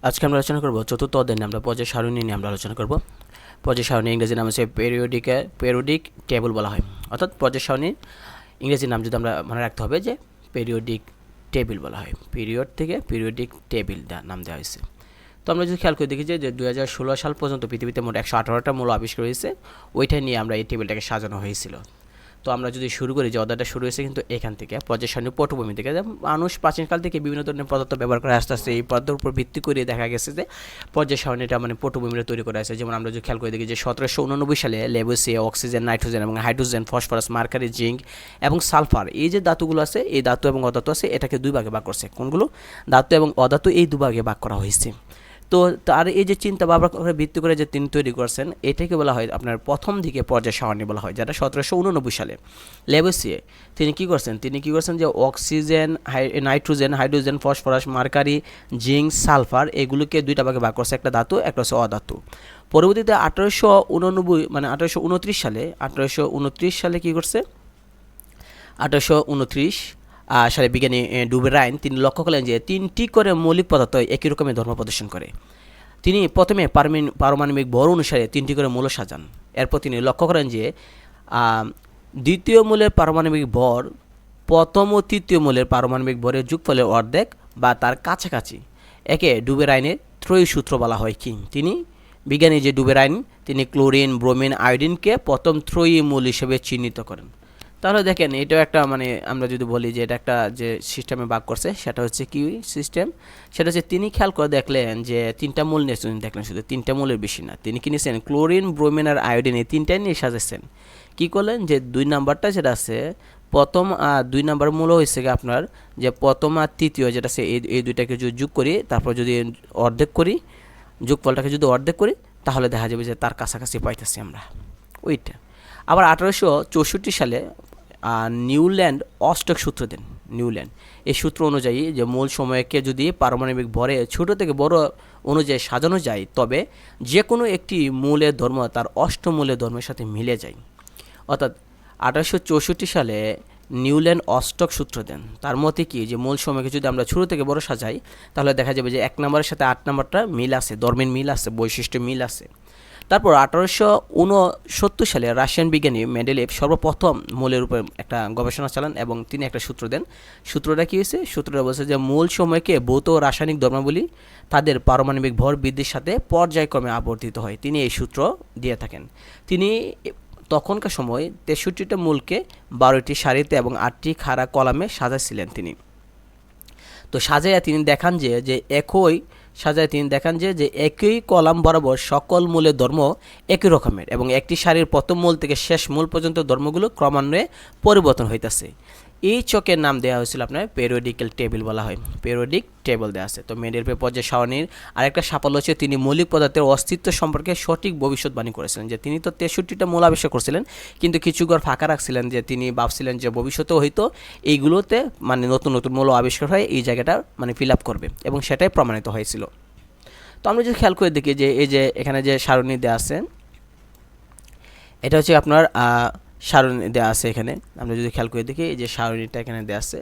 আজকে আমরা আলোচনা করব চতুর্থ অধ্যায় নিয়ে আমরা পর্যায় সারণী নিয়ে আমরা আলোচনা করব। পর্যায় সারণী ইংরেজি নাম হচ্ছে পেরিওডিক টেবল বলা হয়। অর্থাৎ পর্যায় সারণীর ইংরেজি নাম যদি আমরা মনে রাখতে হবে যে পেরিওডিক টেবিল বলা হয়। পিরিয়ড থেকে পেরিওডিক টেবিল নাম দেওয়া হয়েছে। তো আমরা যদি খেয়াল করে দেখি যে 2016 সাল পর্যন্ত পৃথিবীতে মোট 118টা মৌল আবিষ্কার হয়েছে। ওইটা নিয়ে আমরা এই টেবিলটাকে সাজানো হয়েছিল। তো আমরা যদি শুরু করি যে অধ্যায়টা শুরু হয়েছে কিন্তু এখান থেকে পর্যায় সারণীর পটভূমি থেকে, মানুষ প্রাচীনকাল থেকে বিভিন্ন ধরনের পদার্থ ব্যবহার করে আস্তে আস্তে এই পদার্থের উপর ভিত্তি করে দেখা গেছে যে পর্যায় সারণীটা পটভূমিটা তৈরি করা হয়েছে। যেমন আমরা যদি খেয়াল করে দেখি যে 1789 সালে লেবুসিয়া অক্সিজেন, নাইট্রোজেন এবং হাইড্রোজেন, ফসফরাস, মার্কারি, জিঙ্ক এবং সালফার, এই যে ধাতুগুলো আছে, এই ধাতু এবং অধাতু আছে, এটাকে দুই ভাগে ভাগ করছে। কোনগুলো? ধাতু এবং অধাতু, এই দুভাগে ভাগ করা হয়েছে। তো তার এই যে চিন্তা ভাবনা করে ভিত্তি করে যে তিনি তৈরি করছেন, এটাকে বলা হয় আপনার প্রথম দিকে পর্যায় সারণী বলা হয়, যেটা 1789 সালে লেবুসিয়ে তিনি কি করছেন যে oxygen, nitrogen, hydrogen, phosphorus, mercury, zinc, sulphur, এগুলোকে দুইটা ভাগে ভাগ করছে, একটা ধাতু একটা হচ্ছে অধাতু। পরবর্তীতে 1829 সালে কি করছে? 1829 সালে বিজ্ঞানী ডুবেরাইন তিনি লক্ষ্য করলেন যে 3টি করে মৌলিক পদার্থ একই রকমের ধর্ম প্রদর্শন করে। তিনি প্রথমে পারমাণবিক ভর অনুসারে 3টি করে মৌল সাজান। এরপর তিনি লক্ষ্য করেন যে দ্বিতীয় মৌলের পারমাণবিক ভর প্রথম ও তৃতীয় মৌলের পারমাণবিক ভরের যোগফলের অর্ধেক বা তার কাছাকাছি। একে ডুবেরাইনের ত্রয়ী সূত্র বলা হয়। কি তিনি? বিজ্ঞানী যে ডুবেরাইন, তিনি ক্লোরিন, ব্রোমিন, আয়োডিনকে প্রথম ত্রয়ী মৌল হিসেবে চিহ্নিত করেন। তাহলে দেখেন, এটাও একটা আমরা যদি বলি যে এটা একটা যে সিস্টেমে ভাগ করছে, সেটা হচ্ছে কি সিস্টেম? সেটা হচ্ছে তিনি খেয়াল করে দেখলেন যে 3টা মূল নিয়েছেন, দেখলেন শুধু 3টা মূলের বেশি না, তিনি কি নিয়েছেন? ক্লোরিন, ব্রোমিন আর আয়োডিন, এই 3টাই নিয়ে সাজাচ্ছেন। কী করলেন যে 2 নাম্বারটা যেটা আছে, প্রথম 2 নাম্বার মূল হয়েছে আপনার যে প্রথম আর তৃতীয় যেটা আছে, এই দুইটাকে যদি যোগ করি, তারপর যদি অর্ধেক করি, যোগফলটাকে যদি অর্ধেক করি, তাহলে দেখা যাবে যে তার কাছাকাছি পাইতেছি আমরা ওইটা। আবার 1864 সালে নিউল্যান্ড অষ্টক সূত্র দেন। নিউল্যান্ড এই সূত্র অনুযায়ী যে মূল সময়কে যদি পারমাণবিক ভরে ছোট থেকে বড় অনুযায়ী সাজানো যায়, তবে যে কোনো একটি মূলের ধর্ম তার অষ্টমূলের ধর্মের সাথে মিলে যায়। অর্থাৎ 1864 সালে নিউল্যান্ড অষ্টক সূত্র দেন। তার মতে কি, যে মূল সময়কে যদি আমরা ছোট থেকে বড় সাজাই, তাহলে দেখা যাবে যে 1 নম্বরের সাথে 8 নম্বরটা মিল আছে, ধর্মের মিল আছে, বৈশিষ্ট্য মিল আছে। তারপর 1869 সালে রাশিয়ান বিজ্ঞানী মেন্ডেলেভ সর্বপ্রথম মৌলের উপর একটা গবেষণা চালান এবং তিনি একটা সূত্র দেন। সূত্রটা কী হয়েছে? সূত্রটা বলছে যে মূল সময়কে ভৌত ও রাসায়নিক ধর্মাবলী তাদের পারমাণবিক ভর বৃদ্ধির সাথে পর্যায়ক্রমে আবর্তিত হয়। তিনি এই সূত্র দিয়ে থাকেন। তিনি তখনকার সময় 63টা মূলকে 12টি সারিতে এবং 8টি খাড়া কলামে সাজাইছিলেন তিনি। তো সাজাইয়া তিনি দেখান যে একই কলাম বরাবর সকল মূলের ধর্ম একই রকমের এবং একটি সারির প্রথম মূল থেকে শেষ মূল পর্যন্ত ধর্মগুলো ক্রমান্বয়ে পরিবর্তন হইতেছে। এই চকের নাম দেওয়া হয়েছিল আপনার পেরিওডিক্যাল টেবিল বলা হয়। পেরিওডিক টেবিল দেওয়া আছে। তো মেন্ডেলেভ পর্যায় সারণীর আরেকটা সাফল্য হচ্ছে তিনি মৌলিক পদার্থের অস্তিত্ব সম্পর্কে সঠিক ভবিষ্যৎবাণী করেছিলেন। যে তিনি তো 63টা মৌল আবিষ্কার করছিলেন, কিন্তু কিছু ঘর ফাঁকা রাখছিলেন, যে তিনি ভাবছিলেন যে ভবিষ্যতেও হয়তো এইগুলোতে নতুন নতুন মৌল আবিষ্কার হয়, এই জায়গাটা ফিল আপ করবে, এবং সেটাই প্রমাণিত হয়েছিল। তো আমরা যদি খেয়াল করে দেখি যে এই যে এখানে যে সারণী দেওয়া আছে, এটা হচ্ছে আপনার সারণী দেওয়া আছে। এখানে আমরা যদি খেয়াল করে দেখি, এই যে সারণীটা এখানে দেওয়া আছে,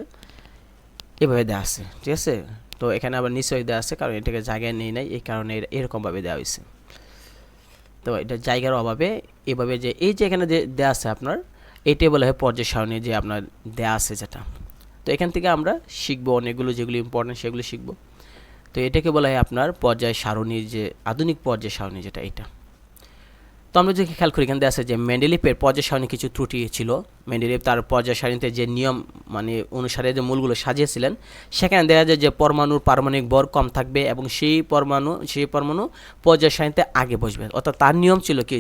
এভাবে দেওয়া আছে, ঠিক আছে। তো এখানে আবার নিশ্চয়ই দেওয়া আছে, কারণ এটাকে জায়গায় নেই নাই, এই কারণে এরকমভাবে দেওয়া হয়েছে। তো এটা জায়গার অভাবে এভাবে যে এই যে এখানে যে দেওয়া আছে আপনার, এইটাই বলা হয় পর্যায় সারণী যে আপনার দেওয়া আছে যেটা। তো এখান থেকে আমরা শিখবো অনেকগুলো, যেগুলো ইম্পর্টেন্ট সেগুলো শিখবো। তো এটাকে বলা হয় আপনার পর্যায় সারণীর যে আধুনিক পর্যায় সারণী যেটা, এটা। তো আমরা যদি খেয়াল করি, এখানে আছে যে মেন্ডেলিভের পর্যায় সারণী কিছু ত্রুটি ছিল। মেন্ডেলিভ তার পর্যায় সারণীতে যে নিয়ম অনুসারে যে মূলগুলো সাজিয়েছিলেন, সেখানে দেখা যায় যে পরমাণুর পারমাণবিক ভর কম থাকবে এবং সেই পরমাণু পর্যায় সারণীতে আগে বসবে। অর্থাৎ তার নিয়ম ছিল কি,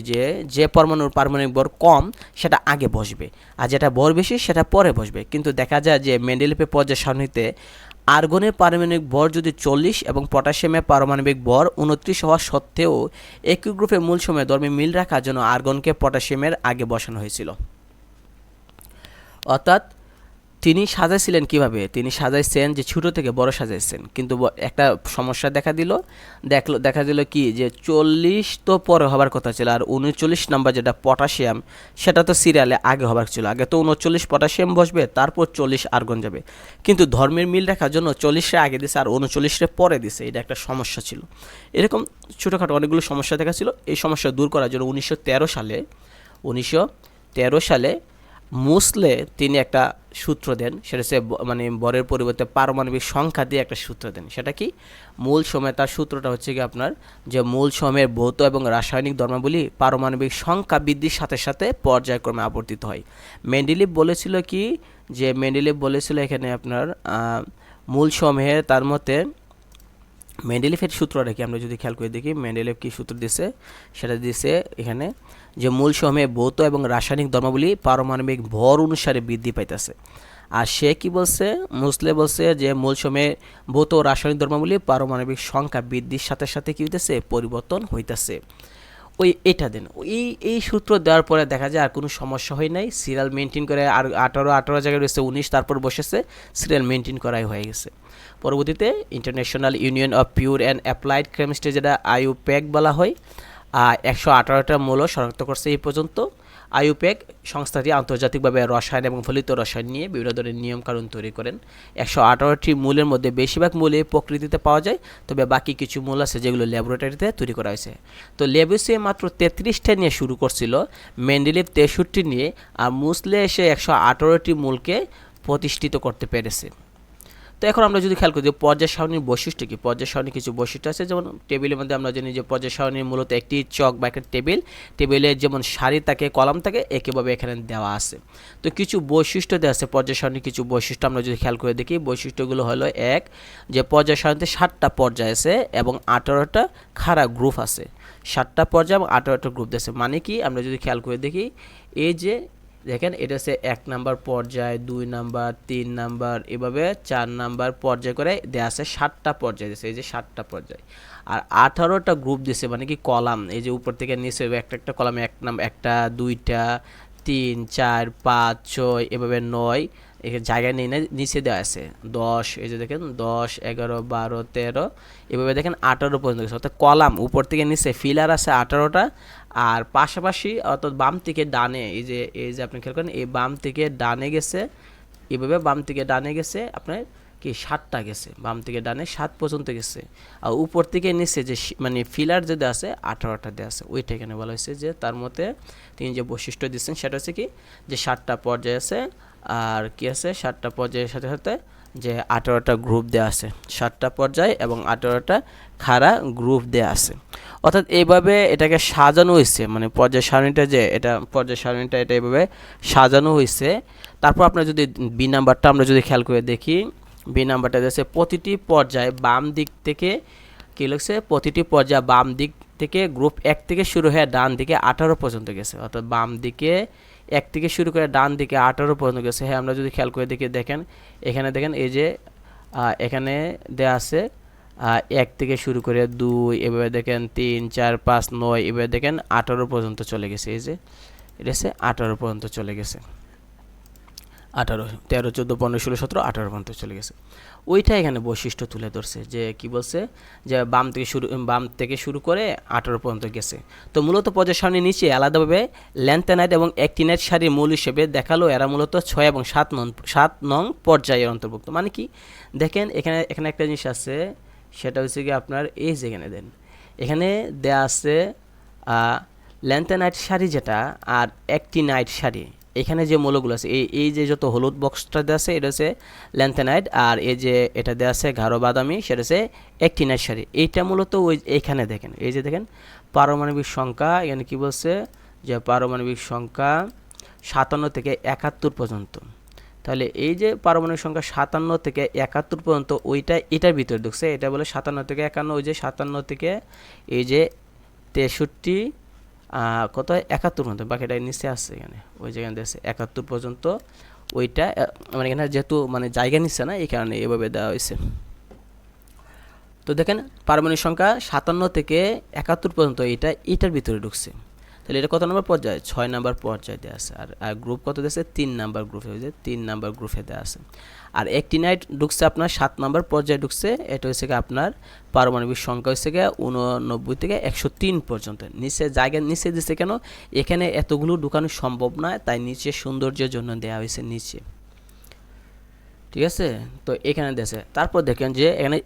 যে পরমাণুর পারমাণবিক ভর কম সেটা আগে বসবে, আর যেটা ভর বেশি সেটা পরে বসবে। কিন্তু দেখা যায় যে মেন্ডেলিভের পর্যায় সারণীতে আর্গনের পারমাণবিক ভর যদি 40 এবং পটাশিয়ামের পারমাণবিক ভর 29 হওয়া সত্ত্বেও একই গ্রুপের মূল সময়ে ধর্মে মিল রাখার জন্য আর্গনকে পটাশিয়ামের আগে বসানো হয়েছিল। অর্থাৎ তিনি সাজাইছিলেন কিভাবে? তিনি সাজাইছেন যে ছোট থেকে বড় সাজাইছেন, কিন্তু একটা সমস্যা দেখা দিল কি যে 40 তো পরে হবার কথা ছিল, আর 39 নাম্বার যেটা পটাশিয়াম সেটা তো সিরিয়ালে আগে হবার ছিল। আগে তো 39 পটাশিয়াম বসবে, তারপর 40 আর্গন যাবে, কিন্তু ধর্মের মিল রাখার জন্য 40 আগে দিছে আর 39 পরে দিছে। এটা একটা সমস্যা ছিল। এরকম ছোটোখাটো অনেকগুলো সমস্যা দেখা ছিল। এই সমস্যা দূর করার জন্য 1913 সালে মুসলে তিনি একটা সূত্র দেন, সেটা হচ্ছে মানে বরের পরিবর্তে পারমাণবিক সংখ্যা দিয়ে একটা সূত্র দেন। সেটা কি? মূল সময়, তার সূত্রটা হচ্ছে কি আপনার, যে মূল সময়ের ভৌত এবং রাসায়নিক ধর্মাবলী পারমাণবিক সংখ্যা বৃদ্ধির সাথে সাথে পর্যায়ক্রমে আবর্তিত হয়। মেন্ডেলিভ বলেছিল কি, যে মেন্ডেলিভ বলেছিল এখানে আপনার মূল সময়ের, তার মতে মেন্ডেলিভের সূত্রটা কি আমরা যদি খেয়াল করে দেখি, মেন্ডেলিভ কি সূত্র দিছে, সেটা দিছে এখানে যে মূল সময়ে ভৌত এবং রাসায়নিক ধর্মাবলী পারমাণবিক ভর অনুসারে বৃদ্ধি পাইতেছে। আর সে কি বলছে? মুসলে বলছে যে মূল সময়ে ভৌত ও রাসায়নিক ধর্মাবলী পারমাণবিক সংখ্যা বৃদ্ধির সাথে সাথে কি হইতেছে? পরিবর্তন হইতেছে। এটা দেন। এই সূত্র দেওয়ার পরে দেখা যায় আর কোনো সমস্যা হয় নাই। সিরিয়াল মেনটেন করে, আর 18 জায়গায় রয়েছে 19, তারপর বসেছে, সিরিয়াল মেনটেন করাই হয়ে গেছে। পরবর্তীতে international union of pure and applied chemistry, যেটা IUPAC বলা হয়, 118টা মৌল শনাক্ত করছে এই পর্যন্ত। IUPAC সংস্থাটি আন্তর্জাতিকভাবে রসায়ন এবং ফলিত রসায়ন নিয়ে বিভিন্ন ধরনের নিয়মকানুন তৈরি করেন। 118টি মূলের মধ্যে বেশিরভাগ মূলই প্রকৃতিতে পাওয়া যায়, তবে বাকি কিছু মূল আছে যেগুলো ল্যাবরেটরিতে তৈরি করা হয়েছে। তো লেবুসে মাত্র 33টা নিয়ে শুরু করছিল, মেন্ডেলিভ 63 নিয়ে, আর মুসলে এসে 118টি মূলকে প্রতিষ্ঠিত করতে পেরেছে। তো এখন আমরা যদি খেয়াল করি যে পর্যায় সারণীর বৈশিষ্ট্য কী, পর্যায় সারণীর কিছু বৈশিষ্ট্য আছে। যেমন টেবিলের মধ্যে আমরা জানি যে পর্যায় সারণীর মূলত একটি চক বা একটা টেবিলের যেমন সারি থাকে, কলাম থাকে, একইভাবে এখানে দেওয়া আছে। তো কিছু বৈশিষ্ট্য দেওয়া আছে পর্যায় সারণীর, কিছু বৈশিষ্ট্য আমরা যদি খেয়াল করে দেখি, বৈশিষ্ট্যগুলো হলো এক, যে পর্যায় সারণীতে 7টা পর্যায় আছে এবং 18টা খাড়া গ্রুপ আছে। 7টা পর্যায় এবং 18টা গ্রুপ আছে, মানে কি আমরা যদি খেয়াল করে দেখি, এই যে দেখেন এটা হচ্ছে 1 নাম্বার পর্যায়, 2 নাম্বার, 3 নাম্বার, এভাবে 4 নাম্বার পর্যায় করে দেওয়া আছে। 7টা পর্যায় দিয়েছে, এই যে 7টা পর্যায়। আর 18টা গ্রুপ দিয়েছে, মানে কি কলাম, এই যে উপর থেকে নিচে একটা একটা কলামে 1 নাম্বার, 1টা, 2টা, 3, 4, 5, 6, এভাবে 9 এখানে জায়গা নেই না, নিচে দেওয়া আছে 10, এই যে দেখেন 10, 11, 12, 13, এভাবে দেখেন 18 পর্যন্ত গেছে। অর্থাৎ কলাম উপর থেকে নিচে ফিলার আছে 18টা, আর পাশাপাশি অর্থাৎ বাম থেকে ডানে, এই যে আপনি খেয়াল করেন, এই বাম থেকে ডানে গেছে, এভাবে বাম থেকে ডানে গেছে আপনার কি 7টা গেছে, বাম থেকে ডানে 7 পর্যন্ত গেছে। আর উপর থেকে নিচে যে মানে ফিলার যে দেওয়া আছে 18টা দেওয়া আছে, ওইটা এখানে বলা হয়েছে। যে তার মধ্যে তিনি যে বৈশিষ্ট্য দিচ্ছেন সেটা হচ্ছে কি, যে 7টা পর্যায় আছে, আর কি আছে 7টা পর্যায়ের সাথে সাথে যে 18টা গ্রুপ দেওয়া আছে, 7টা পর্যায় এবং 18টা খাড়া গ্রুপ দেওয়া আছে। অর্থাৎ এইভাবে এটাকে সাজানো হয়েছে, মানে পর্যায় সারণীটা যে এটা পর্যায় সারণীটা এটা এইভাবে সাজানো হয়েছে। তারপর আপনার যদি বি নাম্বারটা আমরা যদি খেয়াল করে দেখি, বি নাম্বারটা দিয়েছে প্রতিটি পর্যায়ে বাম দিক থেকে কী লিখছে, প্রতিটি পর্যায়ে বাম দিক থেকে গ্রুপ 1 থেকে শুরু হয়ে ডান দিকে 18 পর্যন্ত গেছে। অর্থাৎ বাম দিকে 1 থেকে শুরু করে ডান দিকে 18 পর্যন্ত গেছে। হ্যাঁ, আমরা যদি খেয়াল করে দেখি, দেখেন এখানে দেখেন এই যে এখানে দেয়া আছে 1 থেকে শুরু করে 2, এভাবে দেখেন 3, 4, 5, 9, এভাবে দেখেন 18 পর্যন্ত চলে গেছে। এই যে এটা হচ্ছে 18 পর্যন্ত চলে গেছে, 18, 13, 14, 15, 16, 17, 18 পর্যন্ত চলে গেছে। ওইটা এখানে বৈশিষ্ট্য তুলে ধরছে, যে কি বলছে, যে বাম থেকে শুরু করে 18 পর্যন্ত গেছে। তো মূলত পর্যায় সারণীর নিচে আলাদাভাবে ল্যান্থেনাইট এবং অ্যাক্টিনাইট সারির মূল হিসেবে দেখালো এরা মূলত 6 এবং 7 নং পর্যায়ের অন্তর্ভুক্ত। মানে কি দেখেন এখানে একটা জিনিস আছে, সেটা হচ্ছে কি আপনার এই যেখানে দেন, এখানে দেয়া আছে ল্যান্থেনাইট সারি যেটা, আর অ্যাক্টিনাইট সারি। এখানে যে মৌলগুলো আছে, এই যে যত হলুদ বক্সটা দেওয়া আছে এটা হচ্ছে ল্যান্থেনাইট, আর এই যে এটা দেওয়া আছে গাঢ় বাদামি সেটা হচ্ছে অ্যাক্টিনাইট সারি। এইটা মূলত ওই এইখানে দেখেন, এই যে দেখেন পারমাণবিক সংখ্যা, এখানে কি বলছে, যে পারমাণবিক সংখ্যা 57 থেকে 71 পর্যন্ত। তাহলে এই যে পারমাণবিক সংখ্যা 57 থেকে 71 পর্যন্ত, ওইটা এটার ভিতরে ঢুকছে। এটা বলে 57 থেকে 51, ওই যে 57 থেকে এই যে 63 কত 71 পর্যন্ত, বাকিটা নিচে আসছে এখানে, ওই জায়গায় দিয়েছে 71 পর্যন্ত। ওইটা মানে এখানে যেহেতু মানে জায়গা নিচ্ছে না, এই কারণে এভাবে দেওয়া হয়েছে। তো দেখেন পারমাণবিক সংখ্যা 57 থেকে 71 পর্যন্ত, এটার ভিতরে ঢুকছে। তাহলে এটা কত নম্বর পর্যায়ে 6 নম্বর পর্যায়ে দেওয়া আছে। আর গ্রুপ কত দিয়েছে 3 নম্বর গ্রুপে, ওই যে 3 নম্বর গ্রুপে দেওয়া আছে। আর অ্যাক্টিনাইড ঢুকছে আপনার 7 নম্বর পর্যায়ে ঢুকছে। এটা হচ্ছে কি আপনার পারমাণবিক সংখ্যা হচ্ছে গিয়ে 89 থেকে 103 পর্যন্ত। নিচে জায়গা নিচে দিচ্ছে কেন, এখানে এতগুলো ঢুকানো সম্ভব নয়, তাই নিচে সৌন্দর্যের জন্য দেওয়া হয়েছে নিচে, ঠিক আছে। তো এখানে দেশে তারপর দেখেন যে এখানে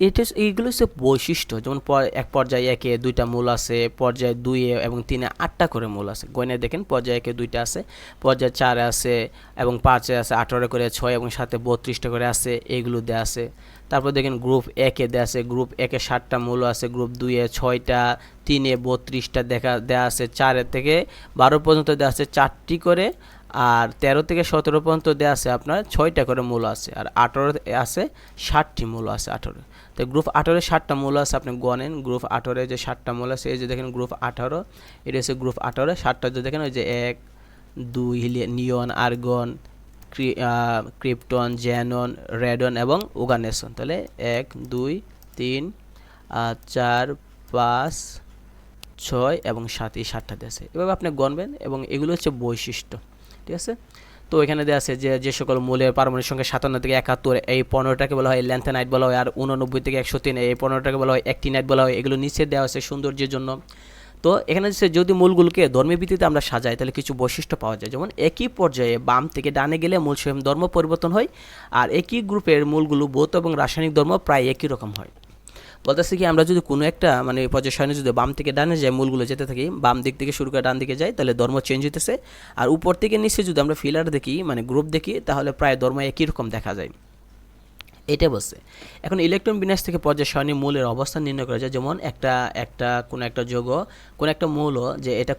এইগুলো হচ্ছে বৈশিষ্ট্য, যেমন এক পর্যায়ে 1-এ 2টা মূল আছে, পর্যায়ে 2-এ এবং 3-এ 8টা করে মূল আছে। গণে দেখেন পর্যায়ে 1-এ 2টা আছে, পর্যায়ে 4-এ আছে এবং 5-এ আছে, 18 করে 6 এবং 7-এ 32টা করে আছে, এইগুলো দেওয়া আছে। তারপর দেখেন গ্রুপ 1-এ দেওয়া আছে, গ্রুপ 1-এ 7টা মূল আছে, গ্রুপ 2-এ 6টা, 3-এ 32টা দেওয়া আছে, 4 থেকে 12 পর্যন্ত দেওয়া আছে 4টি করে, আর 13 থেকে 17 পর্যন্ত দেওয়া আছে আপনার 6টা করে মূল আছে, আর 18 আছে 60টি মূল আছে 18। তো গ্রুপ 18-এ 60টা মূল আছে, আপনি গণেন গ্রুপ 18-এ যে 60টা মূল আছে, এই যে দেখেন গ্রুপ 18, এটা হচ্ছে গ্রুপ 18 60টা, যে দেখেন ওই যে 1 2 নিয়ন, আর্গন, ক্রিপ্টন, জ্যানন, রেডন এবং ওগানেসন। তাহলে 1 2 3 4 5 6 এবং 7, এই 7টা দিয়েছে। এভাবে আপনি গণবেন এবং এগুলো হচ্ছে বৈশিষ্ট্য, ঠিক আছে। তো এখানে দেওয়া আছে যে সকল মূলের পারমাণবিক সংখ্যা 57 থেকে 71, এই 15টাকে বলা হয় ল্যান্থেনাইট বলা হয়, আর 89 থেকে 103 এই 15টাকে বলা হয় অ্যাক্টিনাইট বলা হয়। এগুলো নিচে দেওয়া আছে সৌন্দর্যের জন্য। তো এখানে যদি মূলগুলোকে ধর্মের ভিত্তিতে আমরা সাজাই, তাহলে কিছু বৈশিষ্ট্য পাওয়া যায়, যেমন একই পর্যায়ে বাম থেকে ডানে গেলে মূল ধর্ম পরিবর্তন হয়, আর একই গ্রুপের মূলগুলো ভৌত এবং রাসায়নিক ধর্ম প্রায় একই রকম হয়। বলতেছে কি আমরা যদি কোনো একটা মানে পর্যায় সারণী যদি বাম থেকে ডানে যাই, মূলগুলো যেতে থাকি, বাম দিক থেকে শুরু করে ডান দিকে যাই, তাহলে ধর্ম চেঞ্জ হইতেছে। আর উপর থেকে নিচে যদি আমরা ফিলার দেখি মানে গ্রুপ দেখি, তাহলে প্রায় ধর্ম একই রকম দেখা যায়, এটা বলছে। এখন ইলেকট্রন বিন্যাস থেকে পর্যায় সারণী মূলের অবস্থান নির্ণয় করা যায়, যেমন কোনো একটা যৌগ, কোন একটা মৌল, যে এটা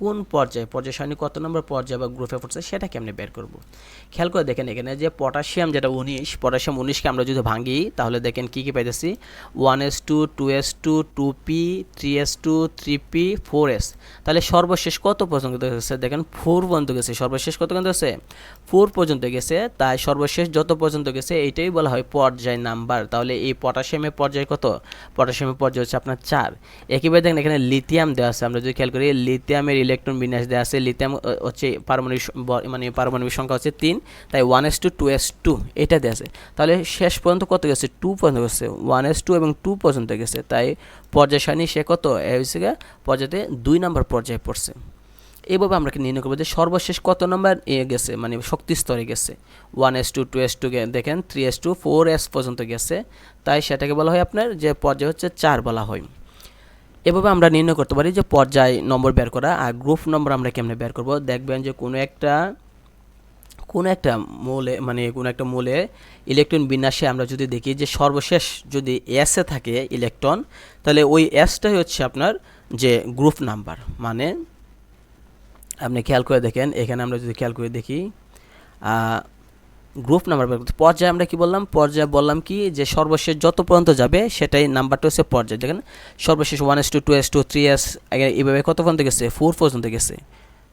কোন পর্যায় সারণী কত নম্বর পর্যায়ে বা গ্রুপে পড়ছে, সেটা কেমনে বের করব। খেয়াল করে দেখেন এখানে যে পটাশিয়াম যেটা 19, পটাশিয়াম 19কে আমরা যদি ভাঙি, তাহলে দেখেন কি পাইতেছি 1s2 2s2 2p 3s2 3p 4s। তাহলে সর্বশেষ কত পর্যন্ত গেছে, দেখেন 4 পর্যন্ত গেছে। সর্বশেষ কত পর্যন্ত গেছে 4 পর্যন্ত গেছে, তাই সর্বশেষ যত পর্যন্ত গেছে এইটাই বলা হয় পর্যায় নাম্বার। তাহলে এই পটাশিয়ামের পর্যায় কত, পটাশিয়ামের পর্যায় হচ্ছে আপনার 4। একইভাবে দেখেন এখানে লিথিয়াম দেওয়া আছে, আমরা যদি খেয়াল করি লিথিয়ামের ইলেকট্রন বিন্যাস দেওয়া আছে, লিথিয়াম হচ্ছে পারমাণবিক সংখ্যা হচ্ছে 3, তাই 1s2 2s2 এটা দেওয়া আছে। তাহলে শেষ পর্যন্ত কত গেছে 2 পর্যন্ত গেছে, 1s2 এবং 2 পর্যন্ত গেছে, তাই পর্যায় সারণী সে কত হচ্ছে পর্যায়ে 2 নম্বর পর্যায়ে পড়ছে। এইভাবে আমরা নির্ণয় করবো যে সর্বশেষ কত নম্বর গেছে, মানে শক্তি স্তরে গেছে। 1s2 2s2 দেখেন 3s2 4s পর্যন্ত গেছে, তাই সেটাকে বলা হয় আপনার যে পর্যায় হচ্ছে 4 বলা হয়। এভাবে আমরা নির্ণয় করতে পারি যে পর্যায় নম্বর বের করা। আর গ্রুপ নম্বর আমরা কেমনে বের করব, দেখবেন যে কোনো একটা মৌলে ইলেকট্রন বিন্যাসে আমরা যদি দেখি যে সর্বশেষ যদি এসে থাকে ইলেকট্রন, তাহলে ওই এসটাই হচ্ছে আপনার যে গ্রুপ নাম্বার। মানে আপনি খেয়াল করে দেখেন, এখানে আমরা যদি খেয়াল করে দেখি গ্রুপ নাম্বার পর্যায়ে আমরা কি বললাম, পর্যায়ে বললাম কি যে সর্বশেষ যত পর্যন্ত যাবে সেটাই নাম্বারটা হচ্ছে পর্যায়। দেখেন সর্বশেষ 1s2 2s2 3s এইভাবে কত পর্যন্ত গেছে 4 পর্যন্ত গেছে,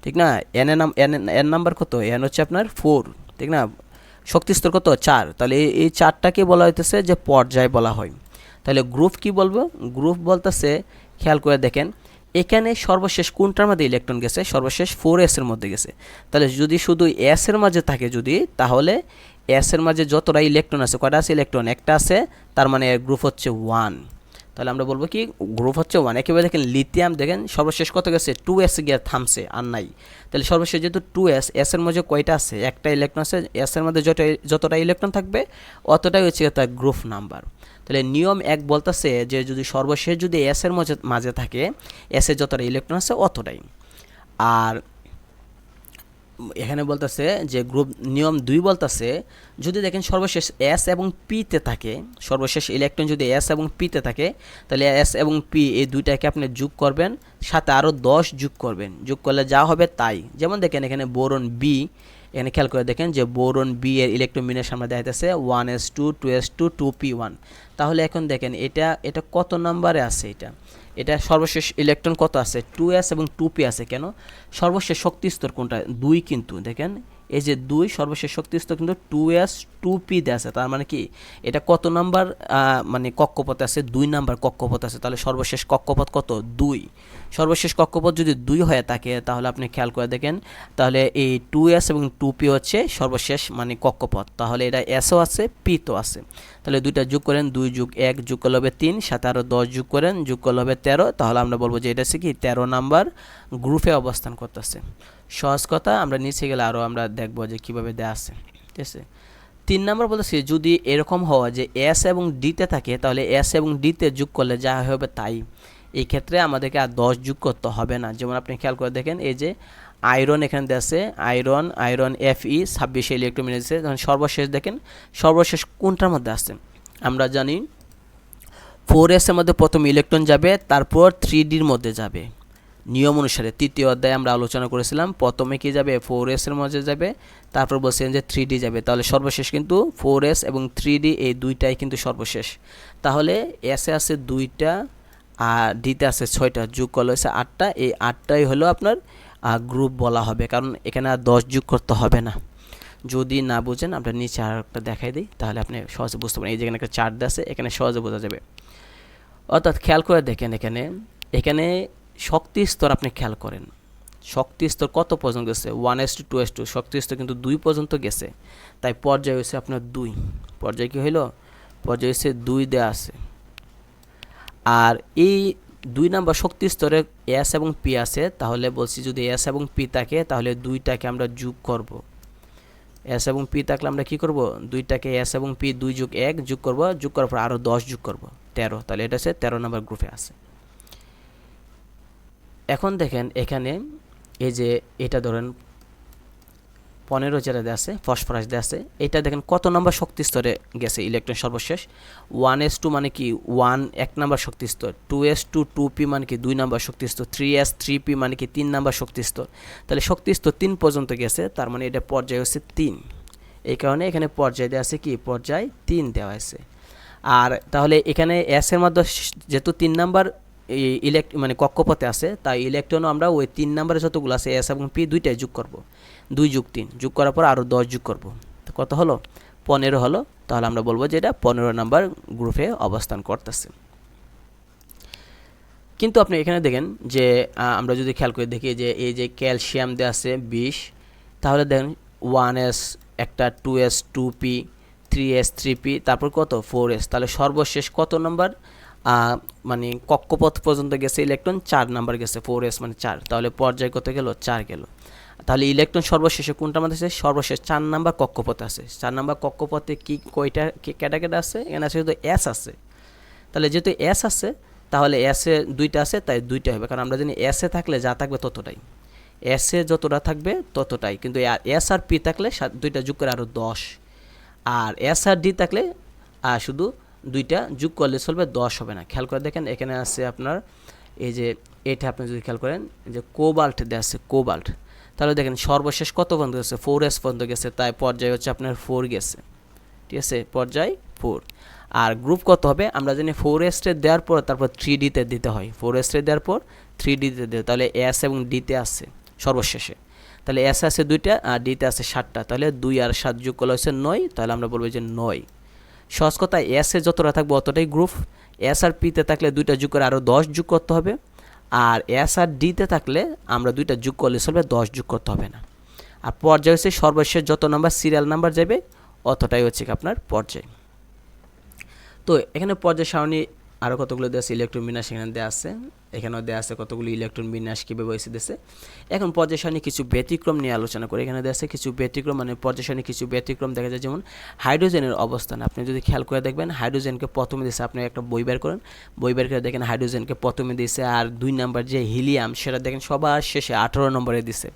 ঠিক না। এন নাম্বার কত, এন হচ্ছে আপনার 4, ঠিক না। শক্তিস্তর কত 4, তাহলে এই 4টাকে বলা হইতেছে যে পর্যায় বলা হয়। তাহলে গ্রুপ কি বলবো, গ্রুপ বলতেছে খেয়াল করে দেখেন এখানে সর্বশেষ কোনটার মধ্যে ইলেকট্রন গেছে, সর্বশেষ 4s এর মধ্যে গেছে। তাহলে যদি শুধু s এর মাঝে থাকে, তাহলে s এর মাঝে যতটা ইলেকট্রন আছে, কয়টা আছে ইলেকট্রন, একটা আছে, তার মানে এর গ্রুপ হচ্ছে 1। তাহলে আমরা বলবো কি গ্রুপ হচ্ছে 1। একেবারে দেখেন লিথিয়াম দেখেন সর্বশেষ কত গেছে 2s গিয়ে থামছে, আর নাই। তাহলে সর্বশেষ যেহেতু 2s, s এর মধ্যে কয়টা আছে, একটা ইলেকট্রন আছে, s এর মধ্যে যতটা ইলেকট্রন থাকবে অতটাই হচ্ছে তার গ্রুপ নাম্বার। তাহলে নিয়ম 1 বলতেছে যে যদি সর্বশেষ যদি s এর মাঝে থাকে, s এর যতটা ইলেকট্রন আছে অতটাই। আর এখানে বলতেছে যে গ্রুপ নিয়ম 2 বলতেছে যদি দেখেন সর্বশেষ s এবং p তে থাকে, সর্বশেষ ইলেকট্রন যদি s এবং p তে থাকে, তাহলে s এবং p এই দুইটাকে আপনি যোগ করবেন, সাথে আরও 10 যোগ করবেন, যোগ করলে যা হবে তাই। যেমন দেখেন এখানে বোরন b, এখানে খেয়াল করে দেখেন যে বোরন বি এর ইলেকট্রন বিন্যাস আমরা দেখাইতেছে 1s2 2s2 2p1। তাহলে এখন দেখেন এটা কত নম্বরে আছে, এটা সর্বশেষ ইলেকট্রন কত আছে 2s এবং 2p আছে। কেন, সর্বশেষ শক্তি স্তর কোনটা 2, কিন্তু দেখেন এই যে 2 সর্বশেষ শক্তি স্তর কিন্তু 2s 2p দেয়া আছে, তার মানে কি এটা কত নাম্বার মানে কক্ষপথে আছে, 2 নাম্বার কক্ষপথ আছে। তাহলে সর্বশেষ কক্ষপথ কত, 2। সর্বশেষ কক্ষপথ যদি 2 হয়ে থাকে তাহলে আপনি খেয়াল করে দেখেন, তাহলে এই 2s এবং 2p হচ্ছে সর্বশেষ মানে কক্ষপথ। তাহলে এটা sও আছে, p তো আছে। তাহলে দুইটা যোগ করেন, 2 যোগ 1 যোগ করলে হবে 3, সাথে আরও 10 যোগ করেন, যোগ করলে হবে 13। তাহলে আমরা বলবো যে এটা হচ্ছে কি 13 নাম্বার গ্রুপে অবস্থান করতেছে। সহজ কথা, আমরা নিচে গেলে আরও আমরা দেখব যে কীভাবে দেওয়া আছে। ঠিক আছে, 3 নাম্বার বলতেছি যদি এরকম হওয়া যে এস এবং ডিতে থাকে, তাহলে এস এবং ডিতে যোগ করলে যা হবে তাই। এই ক্ষেত্রে আমাদেরকে আর 10 যোগ করতে হবে না। যেমন আপনি খেয়াল করে দেখেন, এই যে আয়রন এখানে দেওয়া আছে, আয়রন Fe 26 ইলেকট্রন আছে। তখন সর্বশেষ দেখেন, সর্বশেষ কোনটার মধ্যে আছে আমরা জানি 4s এর মধ্যে প্রথম ইলেকট্রন যাবে, তারপর 3Dর মধ্যে যাবে নিয়ম অনুসারে। তৃতীয় অধ্যায়ে আমরা আলোচনা করেছিলাম, প্রথমে কি যাবে 4s এর মধ্যে যাবে, তারপর বলছিলেন যে 3D যাবে। তাহলে সর্বশেষ কিন্তু 4s এবং 3D এই দুইটাই কিন্তু সর্বশেষ। তাহলে এসে আছে 2টা আর ডিতে আছে 6টা, যোগ করলে হচ্ছে 8টা। এই 8টাই হলো আপনার গ্রুপ বলা হবে, কারণ এখানে আর 10 যোগ করতে হবে না। যদি না বুঝেন আমরা নিচে আর একটা দেখাই দিই, তাহলে আপনি সহজে বুঝতে পারেন। এই যেখানে একটা চার্ট আছে, এখানে সহজে বোঝা যাবে। অর্থাৎ খেয়াল করে দেখেন, এখানে শক্তি স্তর আপনি খেয়াল করেন, শক্তি স্তর কত পর্যন্ত গেছে, 1s2 2s2, শক্তি স্তর কিন্তু 2 পর্যন্ত গেছে। তাই পর্যায় হয়েছে আপনার 2। পর্যায় কি হইল, পর্যায় হচ্ছে 2 দেওয়া আছে। আর এই 2 নাম্বার শক্তি স্তরে এস এবং পি আছে, তাহলে বলছি যদি এস এবং পি থাকে তাহলে 2টাকে আমরা যোগ করব। এস এবং পি থাকলে আমরা কি করব, 2টাকে এস এবং পি 2 যোগ 1 যোগ করব, যোগ করার পর আরও 10 যোগ করব, 13। তাহলে এটা হচ্ছে 13 নাম্বার গ্রুপে আছে। এখন দেখেন এখানে এই যে এটা ধরেন 15 যেটা দেওয়া আছে, ফসফরাস দেওয়া আছে, এটা দেখেন কত নম্বর শক্তি স্তরে গেছে ইলেকট্রন সর্বশেষ। 1s2 মানে কি 1 নাম্বার শক্তি স্তর, 2s2 2p মানে কি 2 নাম্বার শক্তি স্তর, 3s 3p মানে কি 3 নাম্বার শক্তি স্তর। তাহলে শক্তি স্তর 3 পর্যন্ত গেছে, তার মানে এটা পর্যায় হচ্ছে 3। এই কারণে এখানে পর্যায় দেওয়া আছে কি, পর্যায় 3 দেওয়া আছে। আর তাহলে এখানে এস এর মধ্যে যেহেতু 3 নাম্বার মানে কক্ষপথে আছে, তাই ইলেকট্রনও আমরা ওই 3 নাম্বারে যতগুলো আছে এস এবং পি দুইটাই যোগ করব। 2 যোগ 3 যোগ করার পর আরও 10 যোগ করব, কত হলো 15 হলো। তাহলে আমরা বলবো যে এটা 15 নাম্বার গ্রুপে অবস্থান করতেছে। কিন্তু আপনি এখানে দেখেন যে আমরা যদি খেয়াল করে দেখি যে এই যে ক্যালসিয়াম দেওয়া আছে 20, তাহলে দেখেন 1s একটা, 2s 2p, 3s 3p, তারপর কত 4s। তাহলে সর্বশেষ কত নাম্বার মানে কক্ষপথ পর্যন্ত গেছে ইলেকট্রন, 4 নাম্বার গেছে, 4s মানে 4। তাহলে পর্যায় কত গেল, 4 গেল। তাহলে ইলেকট্রন সর্বশেষে কোনটার মধ্যে আছে, সর্বশেষ 4 নাম্বার কক্ষপথে আছে। 4 নাম্বার কক্ষপথে কি কয়টা ক্যাটাগরি আছে, এখানে আছে শুধু এস আছে। তাহলে যেহেতু এস আছে, তাহলে এসে 2টা আছে, তাই 2টা হবে, কারণ আমরা জানি এসে থাকলে যা থাকবে ততটাই, এসে যতটা থাকবে ততটাই। কিন্তু এস আর পি থাকলে 2টা যোগ করে আরও 10, আর এস আর ডি থাকলে শুধু 2টা যোগ করলে চলবে, 10 হবে না। খেয়াল করে দেখেন এখানে আছে আপনার এই যে এটা, আপনি যদি খেয়াল করেন যে কোবাল্ট দেওয়া আছে, কোবাল্ট। তাহলে দেখেন সর্বশেষ কত পর্যন্ত গেছে, 4s পর্যন্ত গেছে, তাই পর্যায় হচ্ছে আপনার 4 গেছে। ঠিক আছে, পর্যায় 4। আর গ্রুপ কত হবে, আমরা জানি 4s দেওয়ার পর তারপর 3d-তে দিতে হয়, 4s দেওয়ার পর 3d-তে দিতে, তাহলে এস এবং ডিতে আছে সর্বশেষে। তাহলে এস আছে 2টা আর ডিতে আছে 7টা, তাহলে 2 আর 7 যোগ করলে হচ্ছে 9। তাহলে আমরা বলবো যে 9। সহজ কথা, এসে যতটা থাকবে অতটাই গ্রুপ। এস আর পিতে থাকলে 2টা যোগ করে আরও 10 যোগ করতে হবে, আর এস আর ডিতে থাকলে আমরা 2টা যোগ করলে চলবে, 10 যোগ করতে হবে না। আর পর্যায় হচ্ছে সর্বশেষ যত নাম্বার সিরিয়াল নাম্বার যাবে অতটাই হচ্ছে আপনার পর্যায়। তো এখানে পর্যায় সারণী আরও কতগুলো দেওয়া আছে, ইলেকট্রন বিন্যাস এখানে দেওয়া আছে, এখানেও দেওয়া আছে কতগুলো ইলেকট্রন বিন্যাস কীভাবে হয়েছে দিয়েছে। এখন পর্যায় সারণী কিছু ব্যতিক্রম নিয়ে আলোচনা করি। এখানে দেওয়া আছে কিছু ব্যতিক্রম, মানে পর্যায় সারণী কিছু ব্যতিক্রম দেখা যায়। যেমন হাইড্রোজেনের অবস্থান, আপনি যদি খেয়াল করে দেখবেন হাইড্রোজেনকে প্রথমে দিয়েছে, আপনি একটা বই বের করেন, বই বের করে দেখেন হাইড্রোজেনকে প্রথমে দিয়েছে, আর 2 নাম্বার যে হিলিয়াম সেটা দেখেন সবার শেষে 18 নম্বরে দিছে।